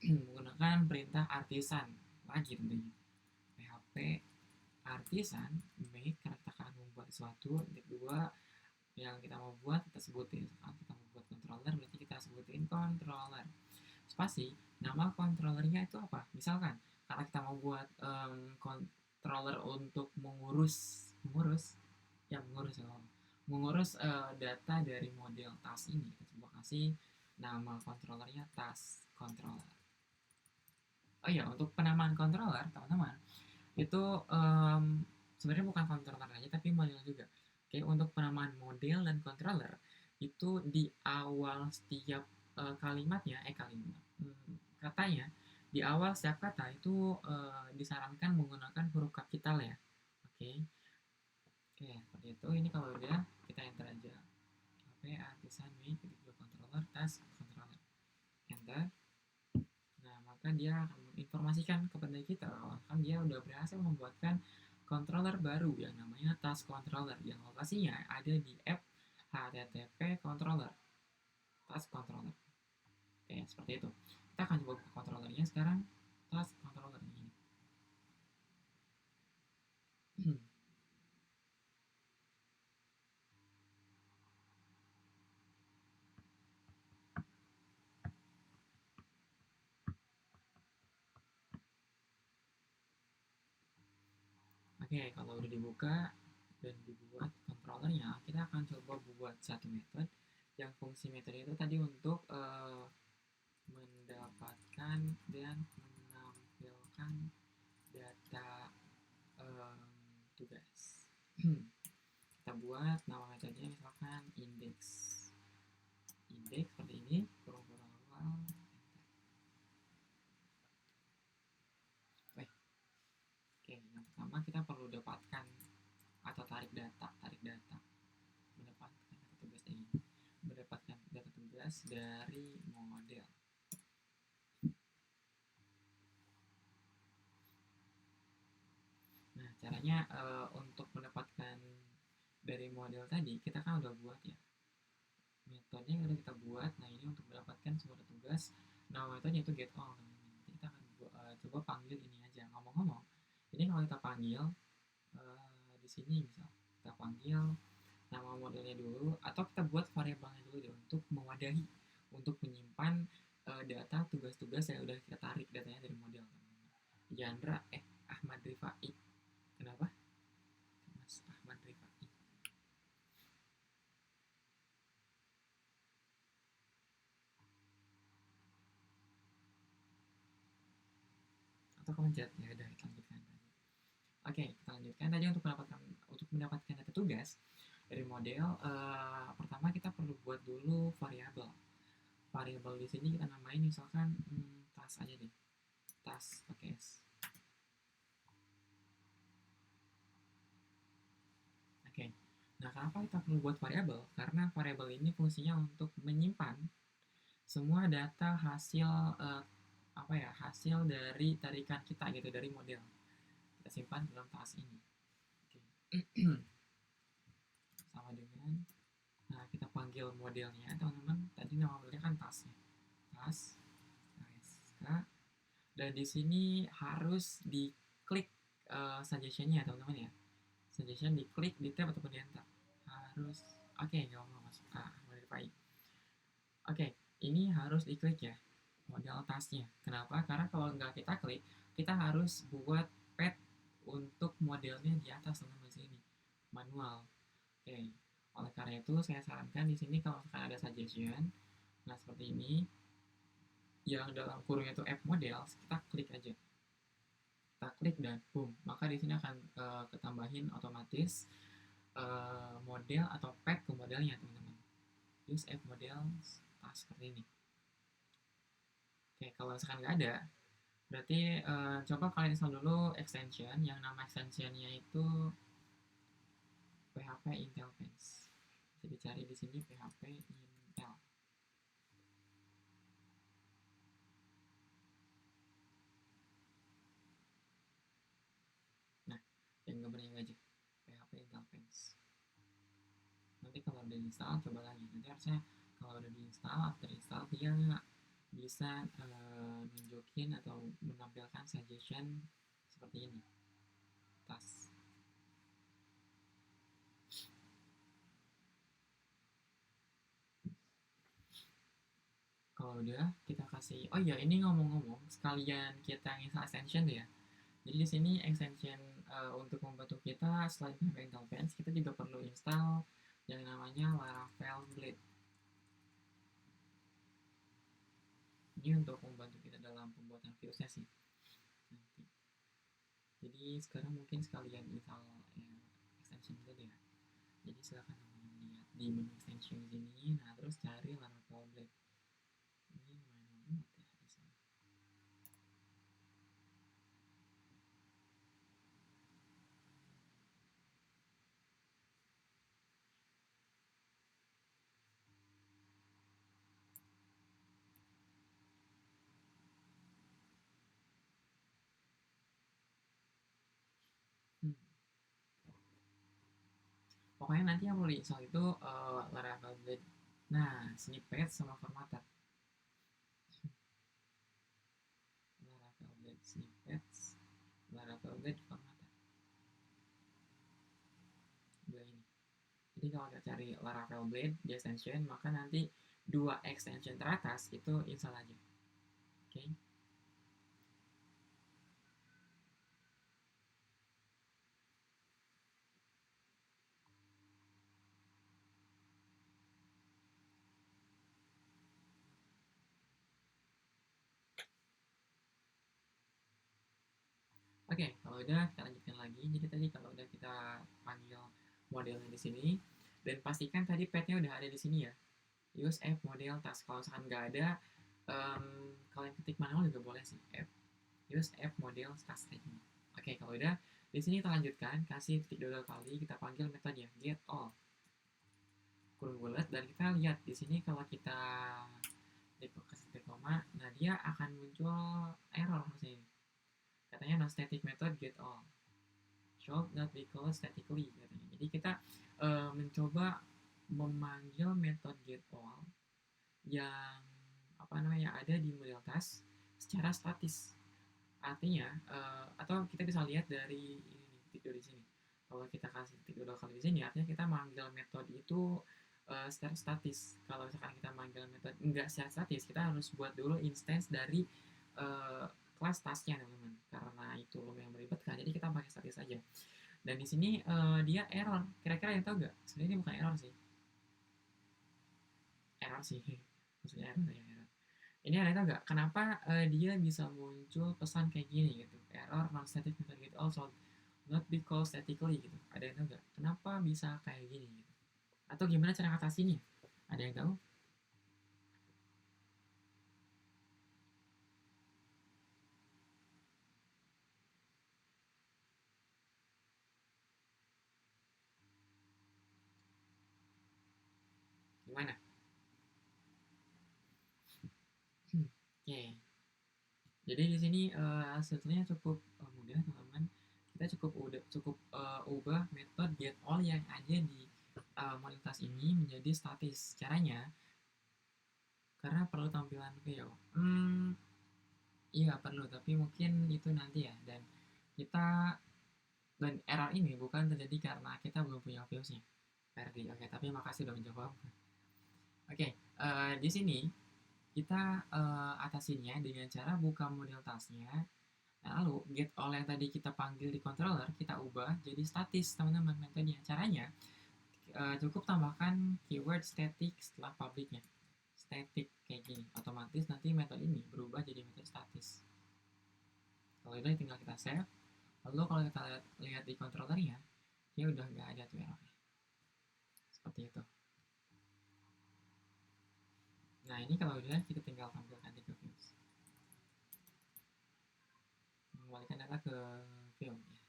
menggunakan perintah artisan lagi tentunya. PHP artisan make, karena kita akan membuat sesuatu. Kedua, yang kita mau buat kita sebutin. Kalau kita mau buat controller berarti kita sebutin controller. Spasi, nama controllernya itu apa? Misalkan karena kita mau buat controller untuk mengurus data dari model task ini, kita coba kasih nama controllernya task controller. Oh iya, untuk penamaan controller teman-teman itu sebenarnya bukan controller aja tapi model juga. Oke, untuk penamaan model dan controller itu di awal setiap katanya di awal setiap kata itu disarankan menggunakan huruf kapital ya. Oke. Oke, seperti itu. Ini kalau udah kita enter aja. HP artisan make controller task controller. Enter. Nah, maka dia akan menginformasikan kepada kita bahwa kan dia udah berhasil membuatkan controller baru yang namanya task controller yang lokasinya ada di app http controller task controller. Oke, seperti itu. Kita akan coba buka controllernya sekarang. Task controller ini. Oke, kalau udah dibuka dan dibuat controllernya, kita akan coba buat satu metode yang fungsi metode itu tadi untuk mendapatkan dan menampilkan data tugas. Kita buat nama metodenya misalkan index seperti ini, kurung-kurung awal. Oke, yang pertama kita perlu dapatkan atau tarik data mendapatkan data tugas dari model. Nah, caranya untuk mendapatkan dari model tadi kita kan udah buat ya metodenya yang udah kita buat. Nah, ini untuk mendapatkan sebuah tugas, nama metodenya itu get all. Nanti kita akan coba panggil ini aja. Ngomong-ngomong, ini kalau kita panggil di sini misal kita panggil nama modelnya dulu, atau kita buat variabelnya dulu deh untuk mewadahi, untuk menyimpan data tugas-tugas yang udah kita tarik datanya dari model. Yandra Ahmad Rifai. Kenapa? Mas Ahmad Rifai. atau kepencet? Ya udah kita lanjutkan. Oke, kita lanjutkan tadi untuk mendapatkan data tugas dari model. Pertama kita perlu buat dulu variabel. Variabel di sini kita namain misalkan task aja deh, task pakai S. Oke. Nah, kenapa kita perlu buat variabel? Karena variabel ini fungsinya untuk menyimpan semua data hasil hasil dari tarikan kita gitu dari model. Kita simpan dalam task ini. Oke. Sama dengan kita panggil modelnya teman-teman. Tadi nama modelnya kan task ya. Task dan di sini harus diklik suggestionnya teman-teman ya. Suggestion diklik di tab ataupun di enter. Harus nggak mau masuk modify. Ini harus diklik ya model tasknya. Kenapa? Karena kalau nggak kita klik, kita harus buat pad untuk modelnya di atas teman-teman sini manual. Oleh karena itu saya sarankan di sini kalau misalkan ada suggestion, nah seperti ini yang dalam kurungnya itu app model, kita klik aja. Kita klik dan boom, maka di sini akan ketambahin otomatis model atau pack ke modelnya teman-teman. Use app model task seperti ini. Kalau misalkan nggak ada, berarti coba kalian install dulu extension yang nama extensionnya itu PHP Intel Pens. Bisa dicari di sini PHP Intel. Nah, yang gambarnya aja PHP Intel Pens. Nanti kalau udah install coba lagi. Nanti harusnya kalau udah diinstal, after install dia bisa nunjukin atau menampilkan suggestion seperti ini. Tas. Kalau udah kita kasih, oh iya ini ngomong-ngomong sekalian kita install extension ya. Jadi di sini extension untuk membantu kita selain PHP Intel Pens, kita juga perlu install yang namanya Laravel Blade. Ini untuk membantu kita dalam pembuatan virusnya sih. Nanti. Jadi sekarang mungkin sekalian install extension dulu ya. Jadi silahkan teman-teman lihat di menu extension di sini. Nah terus cari Laravel Blade. Ini lumayan mudah ya di sini. Pokoknya nanti yang mau diinstal itu Laravel Blade. Nah, snippet sama formatter. Laravel Blade snippets, Laravel Blade formatter. Dua ini. Jadi kalau kita cari Laravel Blade di extension, maka nanti dua extension teratas itu install aja. Oke. Kalau udah kita lanjutkan lagi. Jadi tadi kalau udah kita panggil modelnya di sini dan pastikan tadi padnya udah ada di sini ya. Use app model task. Kalau misalkan nggak ada, kalian ketik manual juga boleh sih. Use app model task kayak gini. Kalau udah di sini kita lanjutkan, kasih titik dua kali, kita panggil metodenya get all kurung bulat dan kita lihat di sini kalau kita kasih titik koma, nah dia akan muncul error harusnya ini. Katanya non static method get all should not be called statically katanya. Jadi kita mencoba memanggil metode get all yang ada di model task secara statis. Artinya atau kita bisa lihat dari ini titik di sini. Kalau kita kasih titik dua kali di sini, artinya kita manggil metode itu secara statis. Kalau misalkan kita manggil metode enggak secara statis, kita harus buat dulu instance dari kelas tasknya teman-teman. Karena itu lumayan meribetkan, jadi kita pakai statis aja. Dan di sini dia error. Kira-kira yang tahu nggak? Sebenarnya ini bukan error sih. Error sih. Maksudnya error ya error. Ini ada nggak kenapa dia bisa muncul pesan kayak gini gitu, error non static method get also not be called statically gitu. Ada yang tahu nggak kenapa bisa kayak gini gitu, atau gimana cara ngatasinnya? Ada yang tahu? Gimana? Oke, okay. Jadi di sini sebetulnya cukup mudah teman-teman. Kita cukup ubah metode get all yang ada di modalitas ini menjadi statis. Caranya karena perlu tampilan view. Iya perlu, tapi mungkin itu nanti ya. Dan error ini bukan terjadi karena kita belum punya viewsnya. Ferdi, oke. Tapi makasih udah menjawab. Oke, di sini kita atasinya dengan cara buka model tasnya. Nah, lalu get all yang tadi kita panggil di controller kita ubah jadi statis teman-teman metodenya. Caranya cukup tambahkan keyword static setelah publicnya. Static kayak gini, otomatis nanti metode ini berubah jadi metode statis. Kalau udah tinggal kita save. Lalu kalau kita lihat di controllernya, dia udah nggak ada tuh errornya. Seperti itu. Nah ini kalau udah kita tinggal tampilkan di views. Mengembalikan data ke view ya.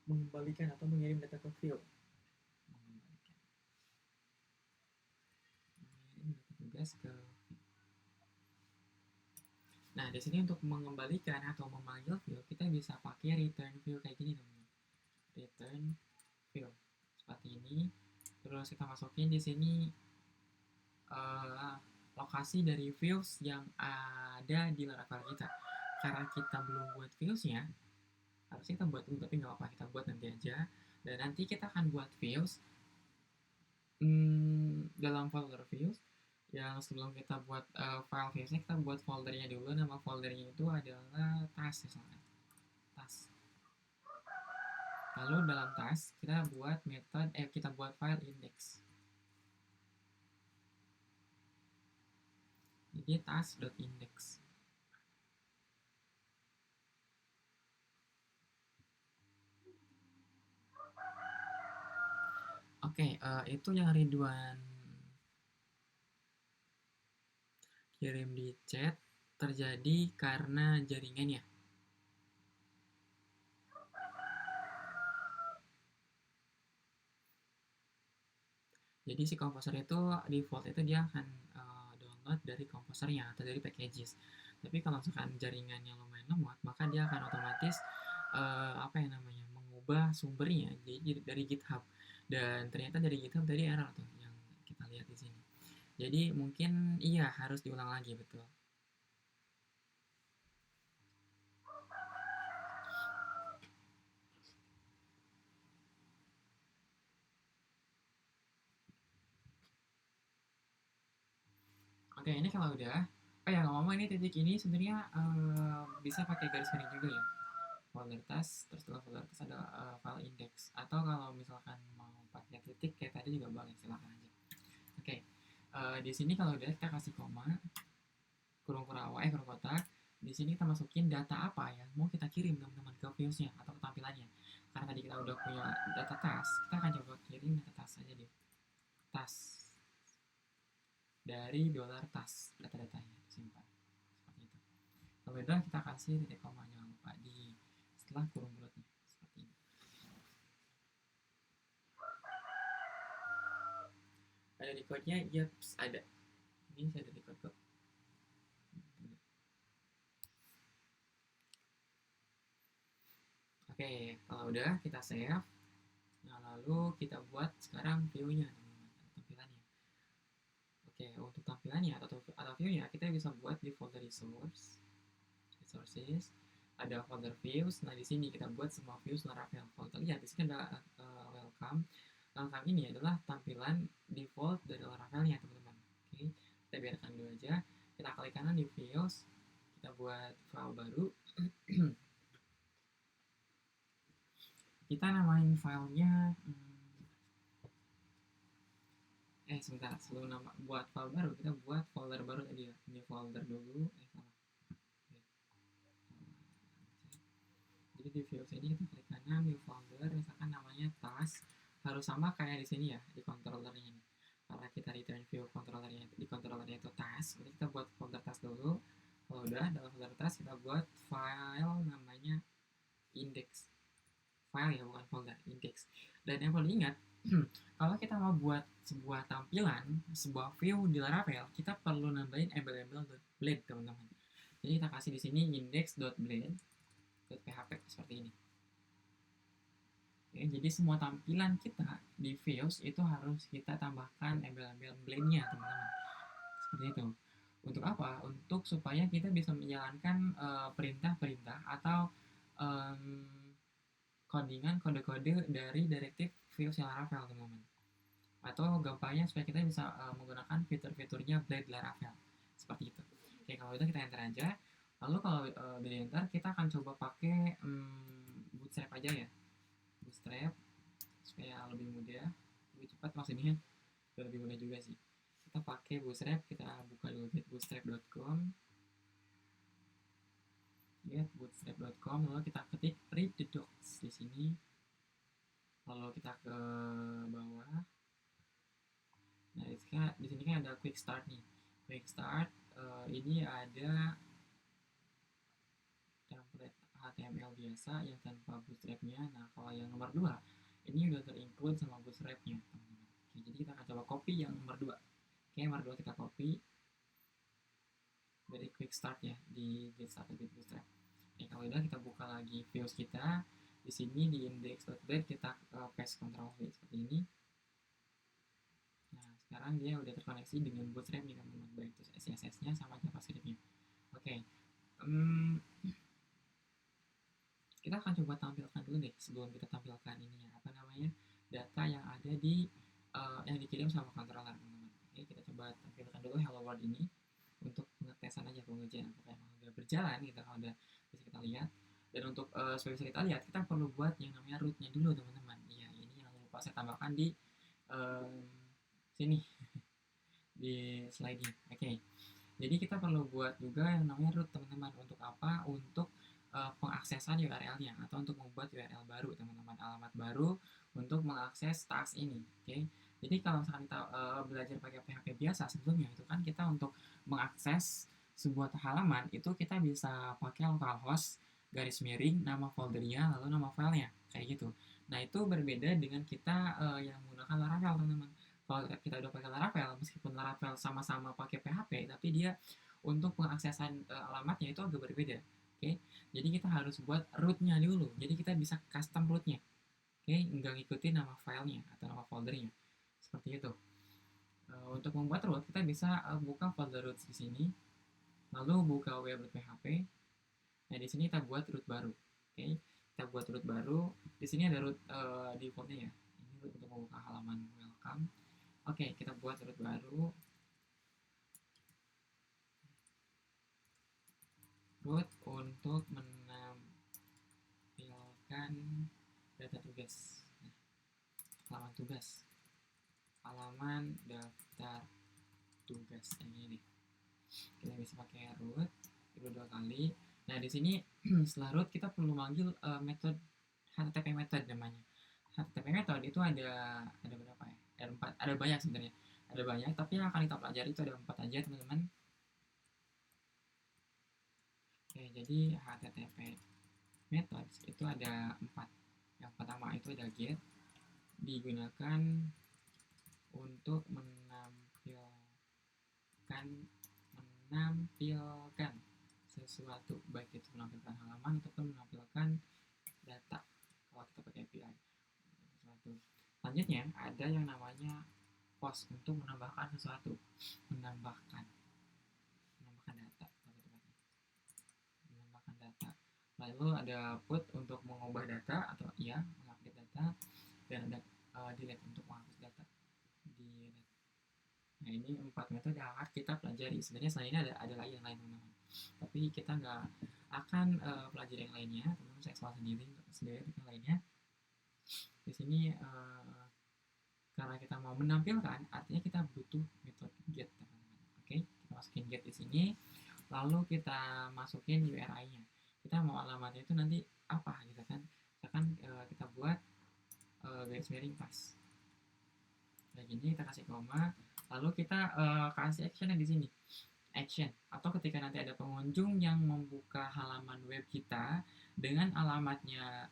Mengembalikan atau mengirim data ke view. Mengirim data tugas ke view. Nah di sini untuk mengembalikan atau memanggil view kita bisa pakai return view kayak gini teman-teman. Return view seperti ini. Terus kita masukin di sini lokasi dari views yang ada di Laravel kita. Karena kita belum buat viewsnya, harusnya kita buat dulu, tapi nggak apa-apa, kita buat nanti aja. Dan nanti kita akan buat views dalam folder views. Yang sebelum kita buat file viewsnya, kita buat foldernya dulu. Nama foldernya itu adalah task misalkan. Task. Lalu dalam task kita buat kita buat file index. Jadi task.index. Oke, itu yang Ridwan kirim di chat terjadi karena jaringannya. Jadi si Composer itu default itu dia akan download dari Composernya atau dari packages. Tapi kalau misalkan jaringannya lumayan lemot, maka dia akan otomatis mengubah sumbernya dari GitHub. Dan ternyata dari GitHub tadi error tuh yang kita lihat di sini. Jadi mungkin iya harus diulang lagi, betul. Oke, ini kalau udah. Oh ya, ngomong ini titik ini sebenarnya bisa pakai garis miring juga ya. Folder task, terus setelah folder task ada file index. Atau kalau misalkan mau pakai titik kayak tadi juga boleh, silahkan aja. Oke, di sini kalau udah kita kasih koma, kurung kotak. Di sini kita masukin data apa ya mau kita kirim teman-teman ke viewsnya atau ke tampilannya. Karena tadi kita udah punya data task, kita akan coba kirim data task aja deh. Task dari $task data-datanya simpan seperti itu. Kalau udah kita kasih titik koma, jangan lupa di setelah kurung bulatnya seperti ini. Ada di code-nya? Yaps, ada. Ini saya ada di code kok. Oke, kalau udah kita save. Nah, lalu kita buat sekarang view-nya, tampilannya. Oke, untuk tampilannya atau view-nya kita bisa buat di folder resources, ada folder views. Nah, di sini kita buat semua views Laravel. Kalau kita lihat di sini ada welcome. Welcome ini adalah tampilan default dari Laravel-nya, teman-teman. Oke, kita biarkan dulu aja. Kita klik kanan di views, kita buat file baru. Kita namain filenya Sebentar, sebelum nama buat file baru kita buat folder baru tadi ya, new folder dulu. Salah. Oke. Jadi di views ini kita klik kanan new folder, misalkan namanya task, harus sama kayak di sini ya di controllernya ini. Karena kita return view controllernya di controllernya itu task, jadi kita buat folder task dulu. Kalau udah dalam folder task kita buat file namanya index, file ya bukan folder, index. Dan yang perlu diingat, kalau kita mau buat sebuah tampilan, sebuah view di Laravel, kita perlu nambahin embel-embel.blade teman-teman. Jadi kita kasih di sini index.blade.php seperti ini. Oke, jadi semua tampilan kita di views itu harus kita tambahkan embel-embel blade-nya teman-teman. Seperti itu. Untuk apa? Untuk supaya kita bisa menjalankan perintah-perintah atau codingan kode-kode dari direktif views Laravel teman-teman. Atau gampangnya supaya kita bisa menggunakan fitur-fiturnya Blade Laravel seperti itu. Oke, kalau itu kita enter aja. Lalu kalau udah enter, kita akan coba pakai Bootstrap aja ya, Bootstrap supaya lebih mudah, lebih cepat maksudnya, lebih mudah juga sih. Kita pakai Bootstrap, kita buka dulu getbootstrap.com, getbootstrap.com, lalu kita ketik read the docs di sini, lalu kita ke bawah. Nah, di sini kan ada quick start nih. Quick start ini ada template HTML biasa yang tanpa bootstrapnya. Nah, kalau yang nomor 2 ini udah terinclude sama bootstrapnya, teman-teman. Oke, jadi kita akan coba copy yang nomor 2. Oke, nomor 2 kita copy dari quick start ya di get started with bootstrap. Oke, kalau udah kita buka lagi views kita. Di sini di index.blade kita paste Ctrl V seperti ini. Nah, sekarang dia udah terkoneksi dengan bootstrap nih teman-teman, baik itu CSS-nya sama JavaScript-nya. Oke. Kita akan coba tampilkan dulu deh sebelum kita tampilkan ini ya, apa namanya, data yang ada di yang dikirim sama controller teman-teman. Oke, kita coba tampilkan dulu hello world ini untuk pengetesan aja, pengujian apakah emang udah berjalan gitu. Kalau udah bisa kita lihat, dan untuk supaya bisa kita lihat, kita perlu buat yang namanya root-nya dulu teman-teman. Iya, ini yang lupa saya tambahkan di sini di slide-nya. Oke, jadi kita perlu buat juga yang namanya root teman-teman. Untuk apa? Untuk pengaksesan URL-nya atau untuk membuat URL baru teman-teman, alamat baru untuk mengakses task ini. Oke, jadi kalau misalkan kita belajar pakai PHP biasa sebelumnya, itu kan kita untuk mengakses sebuah halaman itu kita bisa pakai localhost garis miring nama foldernya lalu nama filenya kayak gitu. Nah, itu berbeda dengan kita yang menggunakan Laravel teman-teman. Kalau kita udah pakai Laravel, meskipun Laravel sama-sama pakai PHP, tapi dia untuk pengaksesan alamatnya itu agak berbeda. Oke, jadi kita harus buat root-nya dulu. Jadi kita bisa custom root-nya. Oke, nggak ngikutin nama filenya atau nama foldernya. Seperti itu. Untuk membuat root, kita bisa buka folder root di sini, lalu buka web.php. Nah, di sini kita buat root baru. Oke, kita buat root baru. Di sini ada root defaultnya ya. Ini root untuk membuka halaman welcome. Oke, kita buat root baru. Root untuk menampilkan data tugas. Nah, halaman tugas, halaman daftar tugas yang ini. Kita bisa pakai root dua kali. Nah, di sini setelah root kita perlu manggil method HTTP method namanya. HTTP method itu ada berapa ya? Ada 4, ada banyak sebenarnya. Ada banyak, tapi yang akan kita pelajari itu ada 4 aja teman-teman. Oke, jadi HTTP methods itu ada 4. Yang pertama itu ada get, digunakan untuk menampilkan sesuatu, baik itu menampilkan halaman ataupun menampilkan data kalau kita pakai API sesuatu. Selanjutnya ada yang namanya post untuk menambahkan sesuatu, menambahkan data, menambahkan data. Lalu ada put untuk mengubah data atau mengupdate data, dan ada delete untuk menghapus data. Nah, ini 4 metode yang akan kita pelajari. Sebenarnya selain ini ada lagi yang lain teman-teman, tapi kita nggak akan pelajari yang lainnya. Teman-teman saya ekspor sendiri yang lainnya. Di sini karena kita mau menampilkan, artinya kita butuh metode get, teman-teman. Oke, kita masukin get di sini, lalu kita masukin URI-nya. Kita mau alamatnya itu nanti apa gitu kan? Misalkan kita buat garis miring pas. Kayak gini, kita kasih koma, lalu kita kasih action di sini. Action, atau ketika nanti ada pengunjung yang membuka halaman web kita dengan alamatnya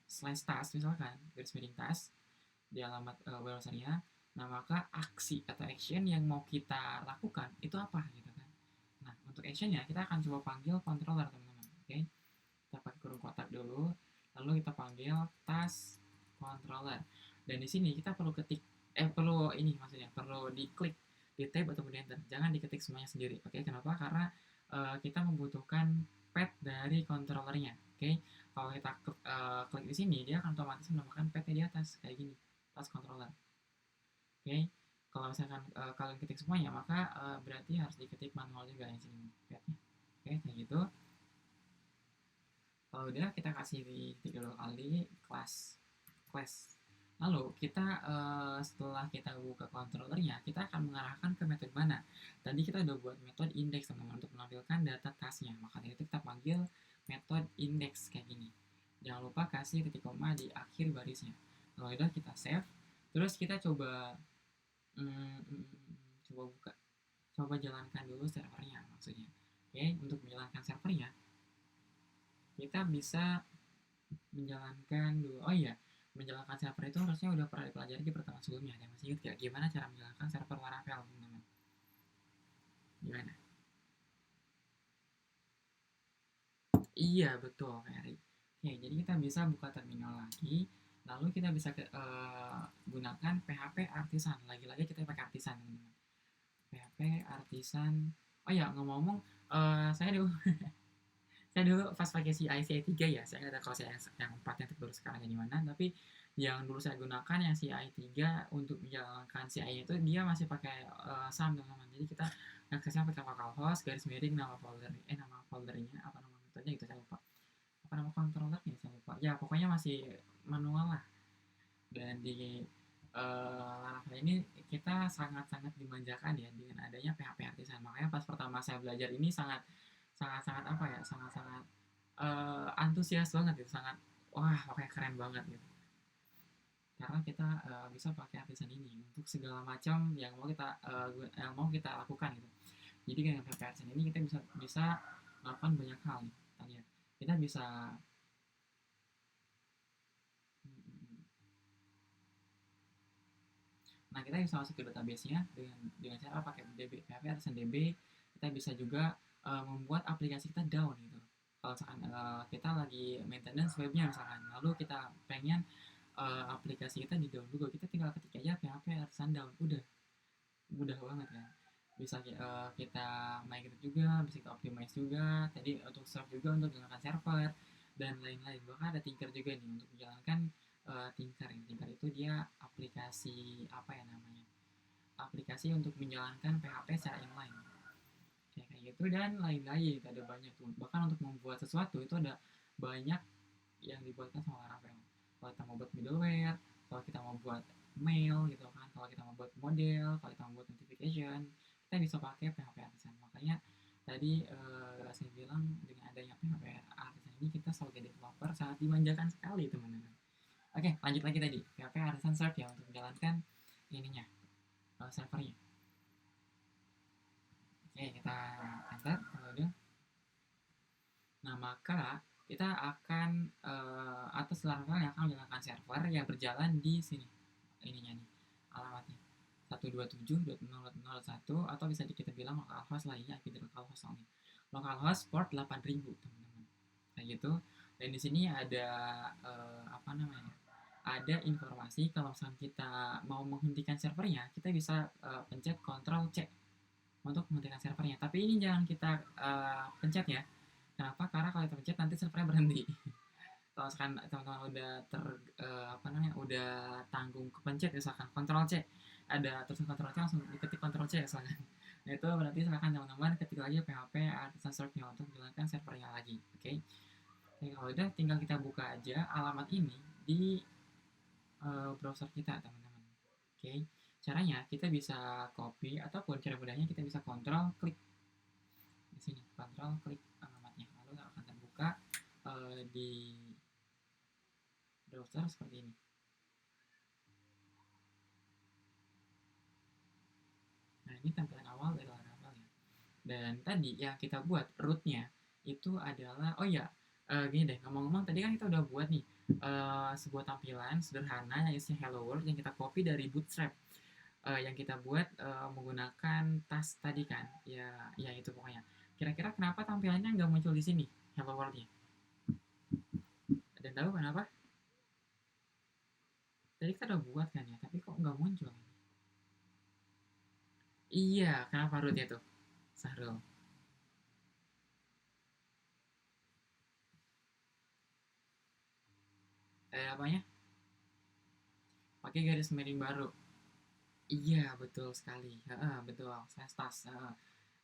slash task, misalkan garis miring task di alamat browsernya, nah maka aksi atau action yang mau kita lakukan itu apa gitu kan. Nah, untuk actionnya kita akan coba panggil controller, teman-teman. Oke, kita pakai kurung kotak dulu, lalu kita panggil task controller, dan di sini kita perlu ketik perlu ini, maksudnya perlu diklik di tab ataupun di enter, jangan diketik semuanya sendiri. Oke, kenapa? Karena kita membutuhkan path dari controllernya. Oke, kalau kita klik di sini, dia akan otomatis menambahkan path di atas kayak gini, task controller. Oke, kalau misalkan kalian ketik semuanya, maka berarti harus diketik manual juga di sini pathnya. Oke, kayak gitu. Kalau udah, kita kasih di 3 kali class. Lalu kita setelah kita buka controllernya, kita akan mengarahkan ke metode mana. Tadi kita udah buat metode index, teman-teman, untuk menampilkan data tasknya. Maka dari itu kita panggil metode index kayak gini. Jangan lupa kasih titik koma di akhir barisnya. Kalau udah, kita save. Terus kita coba coba jalankan dulu servernya, maksudnya. Oke, untuk menjalankan servernya, kita bisa menjalankan dulu. Oh iya, menjalankan server itu harusnya udah pernah dipelajari di pertemuan sebelumnya. Ada masih ingat gak gimana cara menjalankan server Laravel, teman-teman? Gimana? Iya, betul, Ferry. Oke, jadi kita bisa buka terminal lagi, lalu kita bisa gunakan PHP Artisan. Lagi-lagi kita pakai Artisan, teman-teman. PHP Artisan. Oh ya, ngomong-ngomong, saya dulu saya dulu pas pakai CI3 ya, saya nggak tahu kalau saya yang 4 yang terbaru sekarang gimana, tapi yang dulu saya gunakan yang CI3 untuk menjalankan CI itu dia masih pakai SAM, teman-teman. Jadi kita aksesnya pakai localhost garis miring nama foldernya apa nama metodenya gitu, saya lupa, apa nama controllernya saya lupa ya, pokoknya masih manual lah. Dan di Laravel ini kita sangat-sangat dimanjakan ya dengan adanya PHP Artisan. Makanya pas pertama saya belajar ini sangat-sangat apa ya, sangat-sangat antusias banget gitu, sangat wah pokoknya keren banget gitu, karena kita bisa pakai Artisan ini untuk segala macam yang mau kita lakukan gitu. Jadi dengan PHP Artisan ini kita bisa bisa melakukan banyak hal nih. Kita lihat, kita bisa nah kita bisa masuk ke database-nya dengan cara pakai DB, PHP Artisan DB. Kita bisa juga membuat aplikasi kita down gitu. Kalau misalkan kita lagi maintenance webnya misalkan, lalu kita pengen aplikasi kita di down dulu, kita tinggal ketik aja PHP Artisan down, udah mudah banget kan. Bisa kita migrate juga, bisa kita optimize juga, tadi untuk serve juga, untuk menggunakan server dan lain-lain. Bahkan ada Tinker juga nih untuk menjalankan Tinker. Tinker itu dia aplikasi apa ya namanya, aplikasi untuk menjalankan PHP secara inline kayak gitu, dan lain-lain. Ada banyak tuh, bahkan untuk membuat sesuatu itu ada banyak yang dibuatkan sama Laravel. Kalau kita mau buat middleware, kalau kita mau buat mail gitu kan, kalau kita mau buat model, kalau kita mau buat notification, kita bisa pakai PHP Artisan. Makanya tadi saya bilang dengan adanya PHP Artisan ini kita sebagai developer sangat dimanjakan sekali, teman-teman. Oke, lanjut lagi tadi PHP Artisan Serve ya untuk menjalankan ininya servernya. Oke, kita enter kalau udah. Nah, maka kita akan atas Laravel yang akan menjalankan server yang berjalan di sini. Ininya nih, alamatnya 127.0.0.1, atau bisa kita bilang localhost lainnya, IP localhost soalnya. Localhost port 8000, teman-teman. Kayak gitu. Dan di sini ada apa namanya? Ada informasi kalau misalnya kita mau menghentikan servernya, kita bisa pencet Ctrl C untuk menghentikan servernya. Tapi ini jangan kita pencet ya. Kenapa? Karena kalau kita pencet nanti servernya berhenti. Kalau misalkan teman-teman udah apa namanya, udah tanggung kepencet misalkan Ctrl C, ada terus Ctrl C langsung diketik Ctrl C misalkan. Nah itu berarti silakan teman-teman ketik lagi PHP Artisan Serve-nya untuk menjalankan servernya lagi. Oke. Oke, kalau udah tinggal kita buka aja alamat ini di browser kita, teman-teman. Caranya kita bisa copy ataupun cara mudahnya kita bisa kontrol klik di sini, kontrol klik alamatnya, lalu akan terbuka di browser seperti ini. Nah, ini tampilan awal dari Laravel ya. Dan tadi yang kita buat rootnya itu adalah, oh ya, gini deh, ngomong-ngomong tadi kan kita udah buat nih sebuah tampilan sederhana yang isinya hello world yang kita copy dari Bootstrap, yang kita buat menggunakan tas tadi kan, ya, ya itu pokoknya. Kira-kira kenapa tampilannya nggak muncul di sini hello world-nya? Ada yang tahu kenapa? Tadi kita udah buat kan ya, tapi kok nggak muncul? Iya, kenapa rootnya tuh, Sahrul? Apanya? Pakai garis miring baru. Iya, betul sekali. Heeh, betul. Saya tas. Heeh.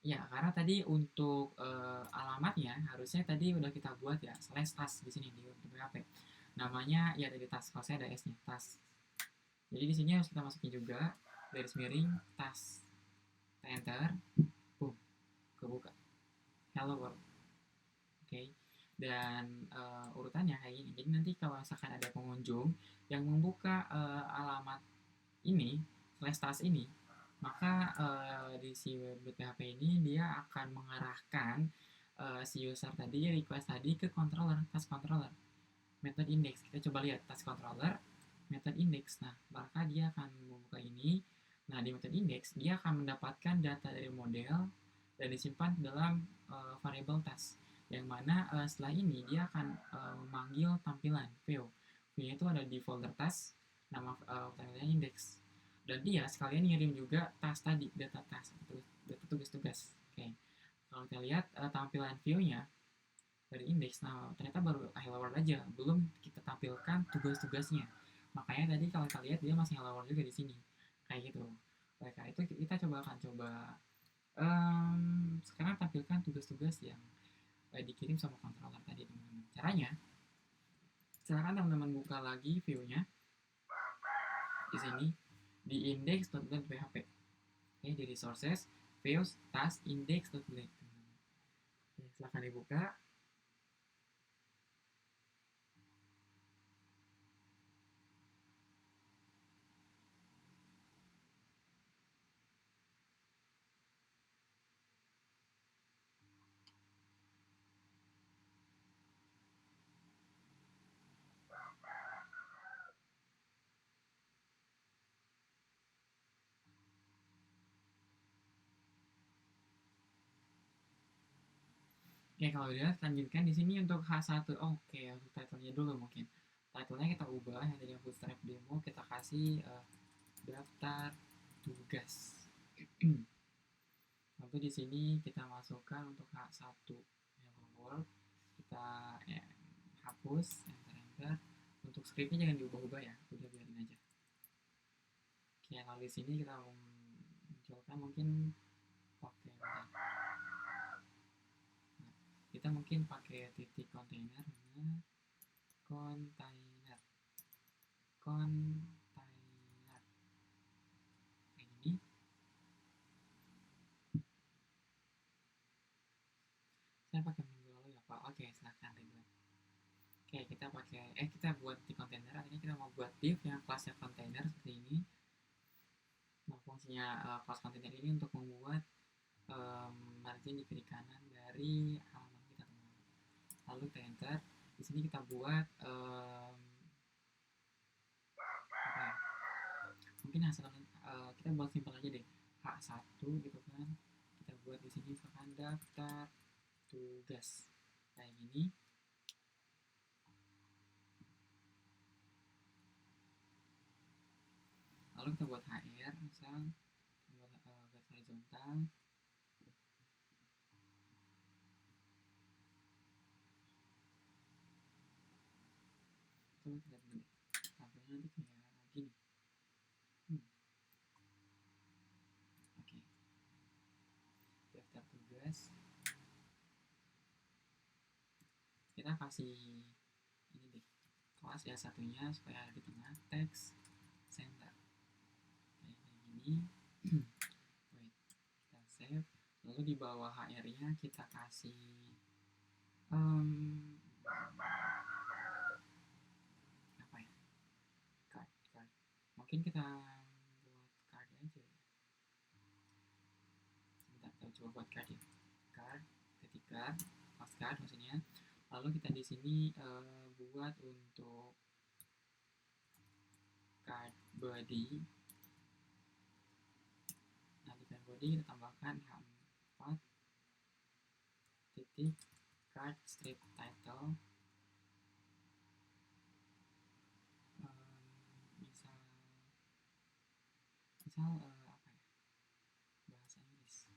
Ya, karena tadi untuk alamatnya harusnya tadi udah kita buat ya, slash tas di sini di PHP. Namanya ya tadi tas. Kalau saya ada S-nya, tas. Jadi di sini harus kita masukin juga garis miring tas. Enter, boom, kebuka. Hello world. Oke. Okay. Dan urutannya kayak gini. Jadi nanti kalau misalkan ada pengunjung yang membuka alamat ini, slash tas ini, maka di si web.php ini dia akan mengarahkan si user tadi, request tadi ke controller, task controller, method index. Kita coba lihat task controller, method index. Nah, maka dia akan membuka ini. Nah, di method index dia akan mendapatkan data dari model dan disimpan dalam variable task. Yang mana setelah ini dia akan memanggil tampilan view. View itu ada di folder task, nama foldernya index. Dan dia sekalian ngirim juga task tadi, data task, data tugas-tugas. Oke. Kalau kita lihat tampilan view-nya dari index, nah ternyata baru hello world aja, belum kita tampilkan tugas-tugasnya. Makanya tadi kalau kita lihat dia masih hello world juga di sini, kayak gitu. Oleh karena itu kita akan coba sekarang tampilkan tugas-tugas yang dikirim sama controller tadi, teman-teman. Caranya, silakan teman-teman buka lagi view-nya di sini di index.php. Oke, di resources, views, task, index.blade. Silahkan dibuka. Oke, kalau dia lanjutkan di sini untuk H1. Oke, untuk title-nya dulu mungkin. Title-nya kita ubah yang tadi bootstrap demo, kita kasih daftar tugas. Lalu di sini kita masukkan untuk H1 hello world, kita hapus, enter. Untuk scriptnya jangan diubah-ubah ya, udah biarin aja. Oke, lalu di sini kita munculkan mungkin pakai kita mungkin pakai titik kontainer, kontainer kayak gini. Saya pakai minggu lalu ya Pak. Oke, silahkan dibuat. Oke, kita buat di kontainer. Artinya kita mau buat div yang kelasnya kontainer seperti ini. Nah, fungsinya kelas kontainer ini untuk membuat margin di kiri kanan dari halaman kita, teman-teman. Lalu kita enter. Di sini kita buat apa ya? Mungkin hasil kita buat simpel aja deh. H1 gitu kan. Kita buat di sini misalkan daftar tugas kayak gini. Lalu kita buat HR, misal buat garis horizontal. Coba kita lihat dulu, tampilnya nanti kayak gini. Oke, daftar tugas. Kita kasih ini deh, kelas ya satunya supaya di tengah teks center kayak gini. sini. Wait, kita save. Lalu di bawah HR-nya kita kasih apa ya? Card. Mungkin kita buat card aja ya. Sebentar, kita coba buat card ya. Card, ketik card, card maksudnya. Lalu kita di sini buat untuk card body. Nah, di card body kita tambahkan H4 titik card strip title. Misal apa ya, bahasa Inggris,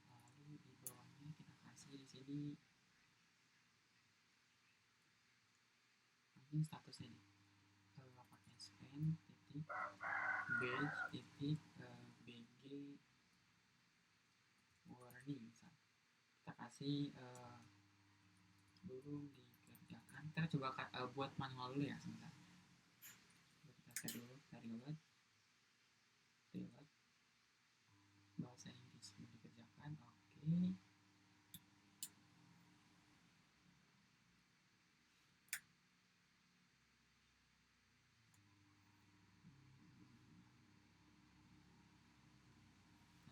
lalu di bawahnya kita kasih di sini mungkin statusnya nih pakai span titik badge titik bg warning. Misal kita kasih belum dikerjakan. Kita coba buat manual dulu ya sebentar. Kita set dulu, kita reload bahasa Inggris belum dikerjakan. Oke.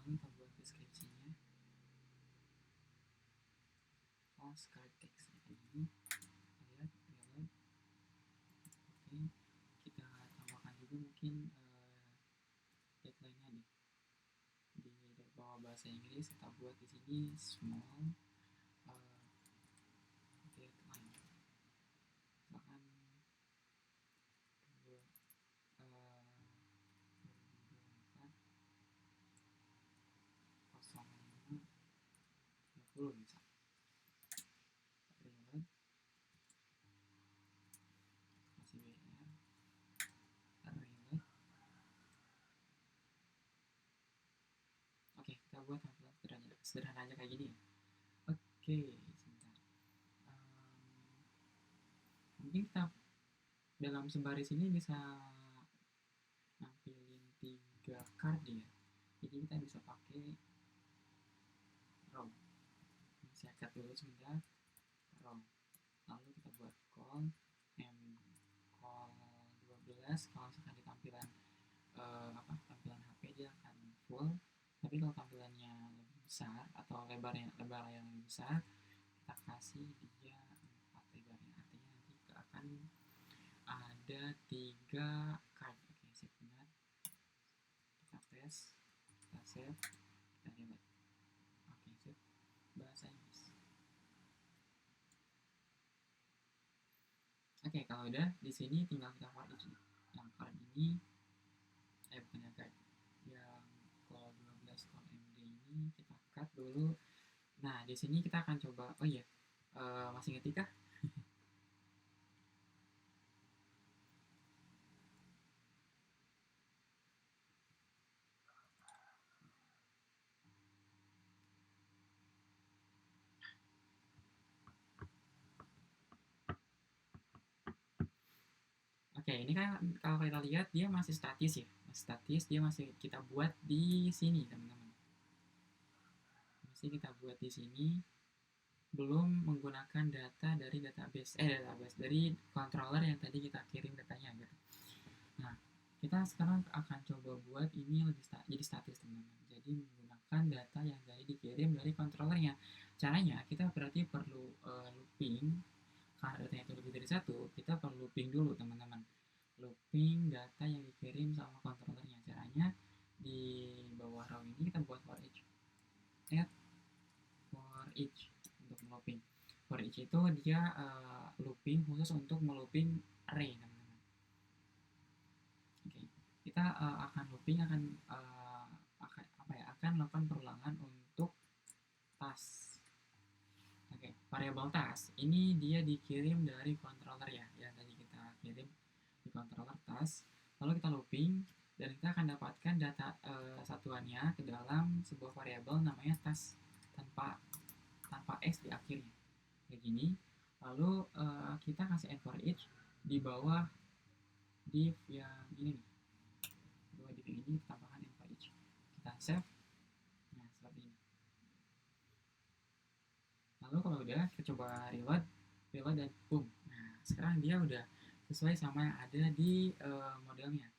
Lalu kita buat deskripsinya. Card text ini. Lihat, reload. Oke. Kita tambahkan juga mungkin tagline-nya di bawah bahasa Inggris. Kita buat di sini small deadline. Misalkan 2024 05 30 misal. Reload, masih BR, reload. Oke, kita buat tampilan sederhana aja kayak gini ya. Oke, sebentar. Mungkin kita dalam sebaris ini bisa nampilin 3 card ya. Jadi kita bisa pakai row. Saya cut dulu sebentar. Row. Lalu kita buat call call 12. Kalau misalkan di tampilan tampilan HP dia akan full. Tapi kalau tampilannya lebih besar atau lebar yang lebih besar, kita kasih dia 4 lebarnya. Artinya nanti akan ada 3 card. Oke, sip benar. Kita tes, kita save, kita reload. Oke, sip. Bahasa Inggris. Oke, kalau udah di sini tinggal kita for each. Yang card ini bukan yang card yang call 12 call MD ini kita cut dulu. Nah, di sini kita akan coba. Oh iya, masih ngetik kah? Oke, ini kan kalau kita lihat dia masih statis ya. Statis, dia masih kita buat di sini, teman-teman. Masih kita buat di sini, belum menggunakan data dari database dari controller yang tadi kita kirim datanya gitu. Nah, kita sekarang akan coba buat ini jadi statis, teman-teman. Jadi menggunakan data yang tadi dikirim dari controllernya. Caranya kita berarti perlu looping. Karena datanya itu lebih dari satu, kita perlu looping dulu, teman-teman. Looping data yang dikirim sama controllernya. Caranya di bawah row ini kita buat for each. Add for each untuk looping. For each itu dia looping khusus untuk melooping array, teman-teman. Oke, kita akan looping akan melakukan perulangan untuk task. Oke, variabel task ini dia dikirim dari controller ya, yang tadi kita kirim di controller task. Lalu kita looping dan kita akan dapatkan data satuannya ke dalam sebuah variabel namanya task tanpa x di akhirnya. Kayak gini. Lalu kita kasih end for each di bawah div yang ini nih, dua div yang ini kita tambahkan info each, kita save. Nah seperti ini. Lalu kalau udah kita coba reload dan boom. Nah sekarang dia udah sesuai sama yang ada di modelnya,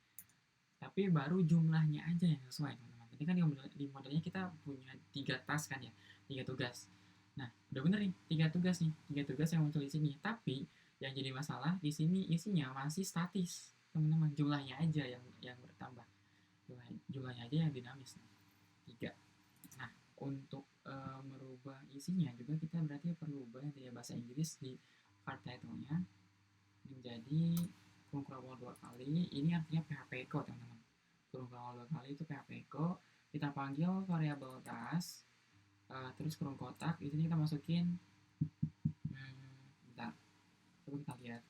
tapi baru jumlahnya aja yang sesuai teman-teman. Tadi kan di modelnya kita punya 3 task kan ya, 3 tugas. Nah udah bener nih 3 tugas nih, 3 tugas yang muncul di sini, tapi yang jadi masalah di sini isinya masih statis teman-teman, jumlahnya aja yang bertambah, jumlahnya aja yang dinamis nih, 3. Nah untuk merubah isinya juga kita berarti perlu ubah dari bahasa Inggris di part title-nya menjadi kurung awal 2 kali. Ini artinya PHP echo teman-teman, kurung awal 2 kali itu PHP echo. Kita panggil variabel task, terus kurung kotak. Di sini kita masukin bentar, coba kita lihat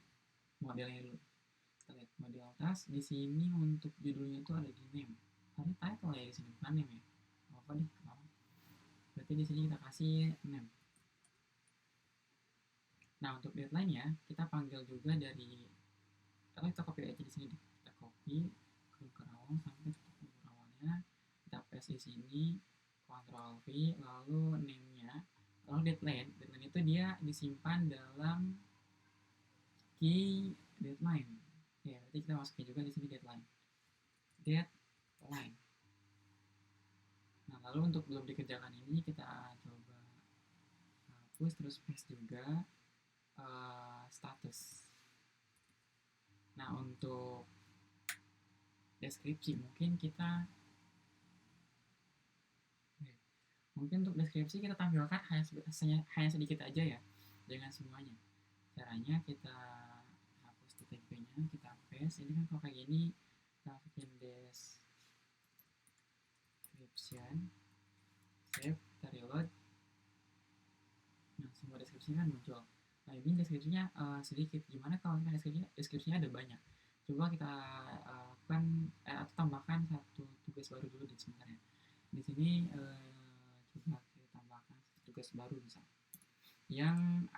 modelnya dulu. Kita lihat model task di sini. Untuk judulnya itu ada di name, ada title ya di sini, bukan name ya. Apa deh, berarti di sini kita kasih name. Nah untuk deadline ya kita panggil juga dari, atau kita copy aja di sini deh. Kita copy ke kerawang sampai ke kerawangnya, kita paste di sini, Ctrl V, lalu name-nya, lalu deadline itu dia disimpan dalam key deadline. Ya, berarti kita masukin juga di sini deadline. Nah, lalu untuk belum dikerjakan ini kita coba hapus, terus paste juga status. Nah, untuk deskripsi mungkin untuk deskripsi kita tampilkan hanya sedikit aja ya, jangan semuanya. Caranya kita hapus TTP-nya, kita paste. Ini kan kalau kayak gini kita masukin description, save, kita reload. Nah semua deskripsinya kan muncul. Nah ini deskripsinya sedikit. Gimana kalau deskripsinya ada banyak? Coba kita atau tambahkan satu tugas baru dulu di sebentar ya. Di sini coba kita tambahkan satu tugas baru misalnya, yang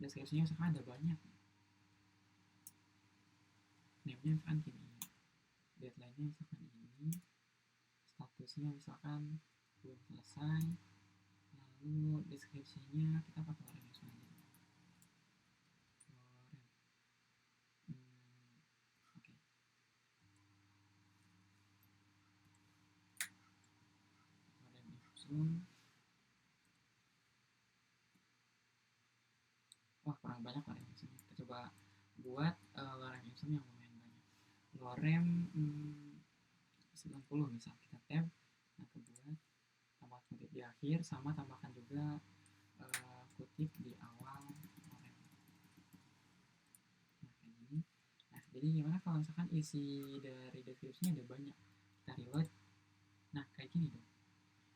deskripsinya misalkan ada banyak. Name-nya misalkan gini, deadline-nya misalkan ini, statusnya misalkan belum selesai, lalu deskripsinya kita pakai orang yang selanjutnya. Wah kurang banyak lorem ipsum. Kita coba buat lorem ipsum yang lumayan banyak. Lorem 90 misal, kita tab, nah kebuat, tambah kutip di akhir, sama tambahkan juga kutip di awal lorem. Nah kayak gini. Nah jadi gimana kalau misalkan isi dari deskripsinya ada banyak, kita reload. Nah kayak gini dong.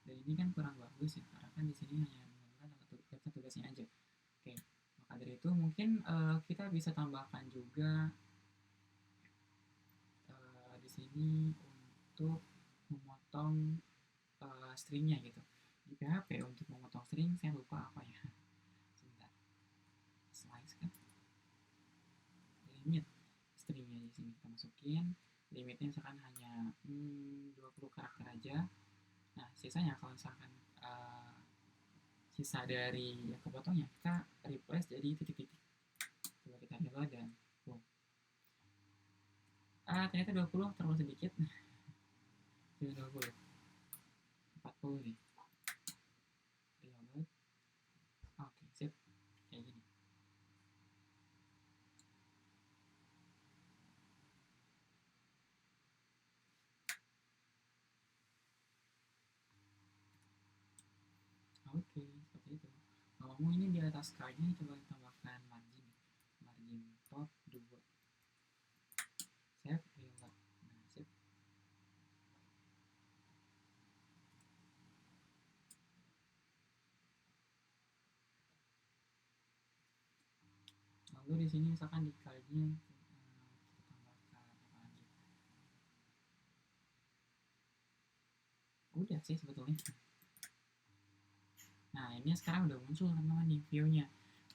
Dan ini kan kurang bagus ya, karena kan di sini hanya menunjukkan tugasnya aja. Oke, maka dari itu mungkin kita bisa tambahkan juga di sini untuk memotong stringnya gitu. Di PHP untuk memotong string saya lupa apa ya. Sebentar. Slice kan. Limit stringnya di sini kita masukin. Limitnya misalkan hanya 20 karakter aja. Nah sisanya kalau misalkan sisa dari yang kepotongnya kita replace jadi titik-titik. Coba kita reload dan boom. Ternyata 20 terlalu sedikit. 20 40 nih. Reload. Oke, sip. Kayak gini. Oke, seperti itu. Ngomong ini di atas cardnya coba tambahkan margin top 2. Save, reload. Nah, sip. Lalu di sini misalkan di cardnya kita tambahkan apa lagi? Udah sih sebetulnya. Nah ini sekarang udah muncul teman-teman nih view-nya.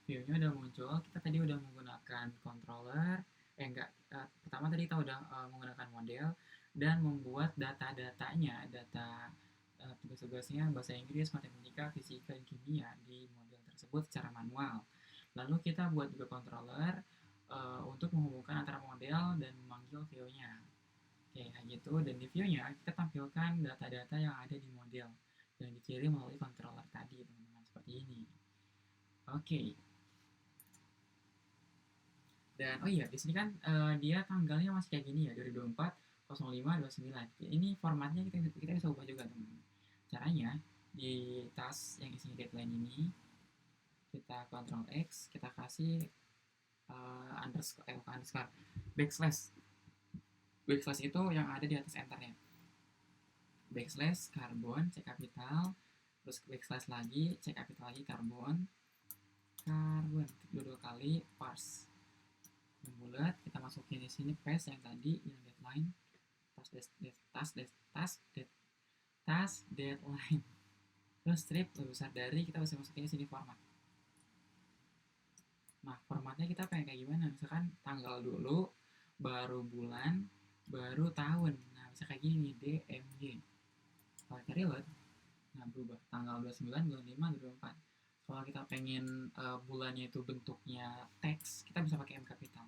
View-nya udah muncul. Kita tadi udah menggunakan controller Pertama tadi kita udah menggunakan model dan membuat data-datanya, tugas-tugasnya bahasa Inggris, matematika, fisika, dan kimia di model tersebut secara manual. Lalu kita buat juga controller untuk menghubungkan antara model dan memanggil view-nya. Oke, kayak gitu. Dan di view-nya kita tampilkan data-data yang ada di model yang dikirim melalui controller tadi, teman-teman, seperti ini. Oke. Dan oh iya, di sini kan dia tanggalnya masih kayak gini ya, 2024 05 29. Ini formatnya kita bisa ubah juga, teman-teman. Caranya di task yang isinya deadline ini kita Ctrl X, kita kasih underscore backslash. Backslash itu yang ada di atas enternya. Backslash karbon, C kapital, terus backslash lagi, C kapital lagi, karbon, dua kali, parse. Yang bulat kita masukin di sini paste yang tadi, yang deadline, task deadline. Terus strip lebih besar dari, kita bisa masukin di sini format. Nah, formatnya kita pengen kayak gimana? Misalkan tanggal dulu, baru bulan, baru tahun. Nah, bisa kayak gini, DMG. Kalau kita reload, nah berubah. Tanggal 29, bulan 5, 24. Kalau kita pengen bulannya itu bentuknya teks, kita bisa pakai M kapital.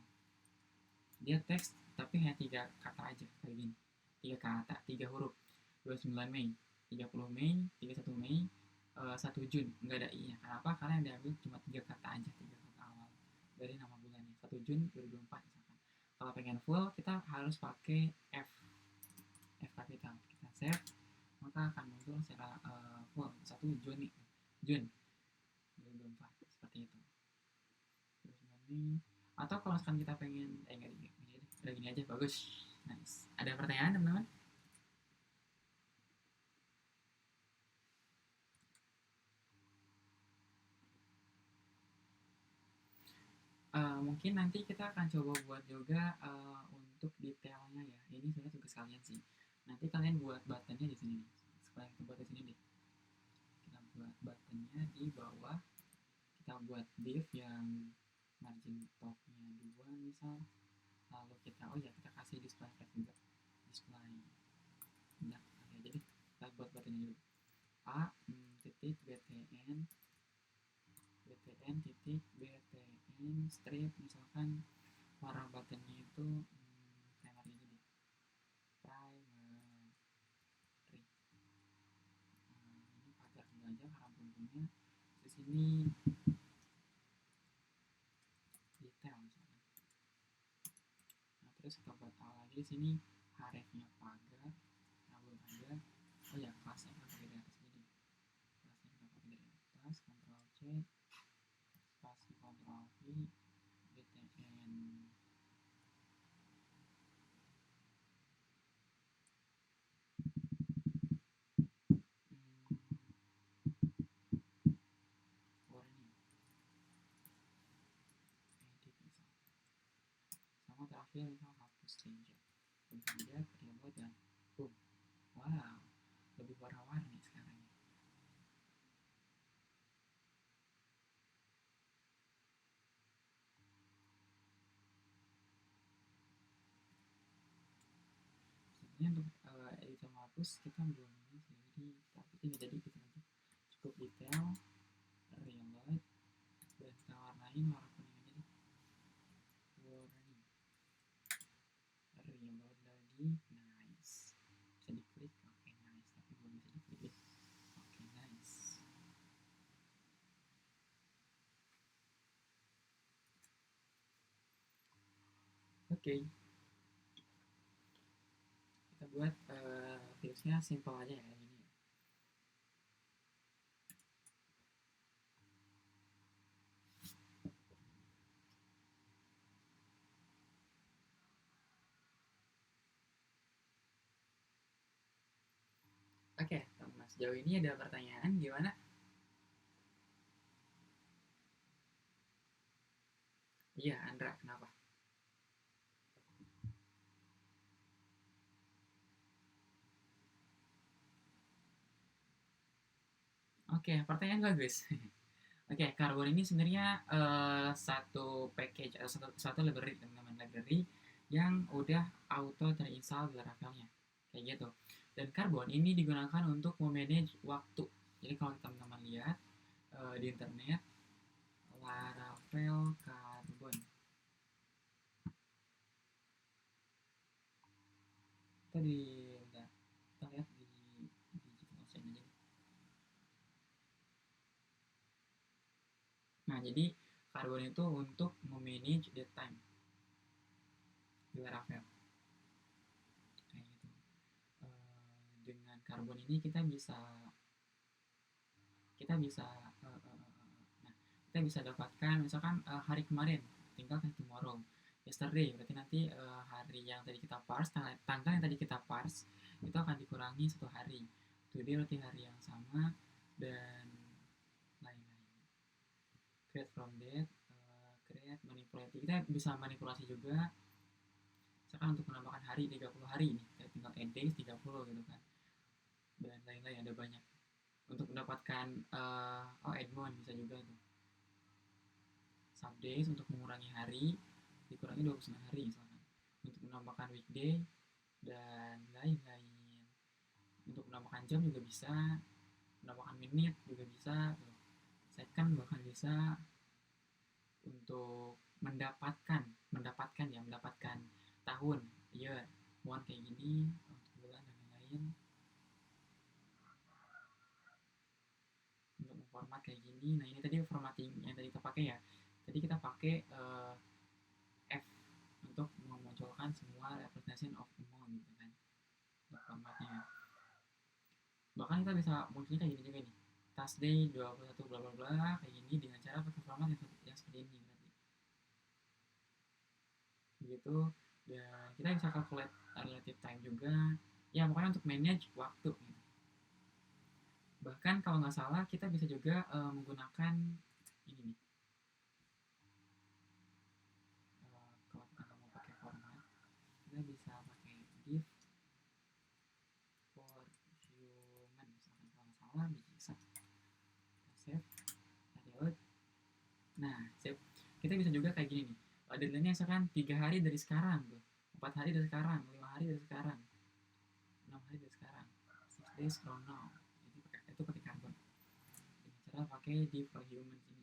Dia teks, tapi hanya 3 kata aja, kayak gini. 3 kata, 3 huruf. 29 Mei, 30 Mei, 31 Mei, 1 Jun. Nggak ada I-nya. Kenapa? Karena yang diambil cuma 3 kata aja, 3 kata awal dari nama bulannya. 1 Jun 2024 misalkan. Kalau pengen full, kita harus pakai F kapital. Kita save, maka akan muncul secara full 1 Juni, Jun 2024, seperti itu. 29 Mei. Atau kalau misalkan kita pengen nggak udah gini aja, bagus, nice. Ada pertanyaan, teman-teman? Mungkin nanti kita akan coba buat juga untuk detailnya ya. Ini sebenarnya tugas kalian sih. Nanti kalian buat buttonnya di sini nih. Sekarang kita buat di sini deh. Kita buat buttonnya di bawah. Kita buat div yang margin topnya 2 misal. Lalu kita kita kasih display flag juga. Display. Nah, jadi kita buat buttonnya dulu. A titik btn titik btn strip, misalkan warna buttonnya itu primary aja deh, primary. Ini pagar dulu aja karena buntutnya. Di sini detail misalkan. Nah, terus kita buat lagi di sini hrefnya pagar, nah belum ada. Oh ya, kelasnya kita pakai dari atas ini. Kelasnya kita pakai dari atas, Ctrl C, spasi Ctrl V, btn. Sama terakhir misal hapus change, kemudian reload dan boom, wow, lebih warna-warni sekarang. Sebenarnya untuk editor hapus kita belum ini sih, jadi tapi tidak jadi, kita nanti cukup detail, reload, dan kita warnain warna kuning aja deh, warning, reload lagi, nice, bisa diklik, oke, nice, tapi belum bisa diklik, oke, nice. Oke, kita buat viewsnya simple aja ya, ini. Oke, teman-teman, sejauh ini ada pertanyaan gimana? Iya, Andra, kenapa? Oke, pertanyaan bagus. Oke, Carbon ini sebenarnya satu package atau satu library, teman-teman, library yang udah auto terinstall di Laravelnya, kayak gitu. Dan Carbon ini digunakan untuk memanage waktu. Jadi kalau teman-teman lihat di internet, Laravel Carbon, kita di bentar, kita lihat di Digital Ocean aja. Nah, jadi Carbon itu untuk memanage the time di Laravel, kayak gitu. Dengan Carbon ini kita bisa nah, kita bisa dapatkan misalkan hari kemarin, tinggal kan tomorrow, yesterday, berarti nanti hari yang tadi kita parse, tanggal yang tadi kita parse itu akan dikurangi 1 hari, today berarti hari yang sama, dan lain-lain. Create from that, create manipulasi, kita bisa manipulasi juga, misalkan untuk menambahkan hari 30 hari ini, kita tinggal add days 30 gitu kan, dan lain-lain, ada banyak. Untuk mendapatkan Edmond bisa juga tuh subdays, untuk mengurangi hari dikurangi 29 hari misalkan, untuk menambahkan weekday dan lain-lain. Untuk menambahkan jam juga bisa, menambahkan menit juga bisa, second bahkan bisa. Untuk mendapatkan tahun, year, month kayak gini, untuk bulan dan lain-lain. Untuk format kayak gini, nah ini tadi formatting yang tadi kita pakai ya, tadi kita pakai F untuk memunculkan semua representation of amount gitu kan, untuk formatnya. Bahkan kita bisa munculnya kayak gini juga nih, task day 21 bla bla bla, kayak gini dengan cara pakai format yang seperti ini berarti, gitu. Dan kita bisa calculate relative time juga, ya pokoknya untuk manage waktu gitu. Bahkan kalau nggak salah kita bisa juga menggunakan ini nih, kalau kita nggak mau pakai format, kita bisa pakai div for human misalkan, kalau nggak salah bisa. Kita save, kita reload. Nah, save. Kita bisa juga kayak gini nih, deadline-nya misalkan 3 hari dari sekarang tuh, 4 hari dari sekarang, 5 hari dari sekarang, 6 hari dari sekarang, 6 days from now. Jadi itu pakai Carbon dengan cara pakai div for human ini.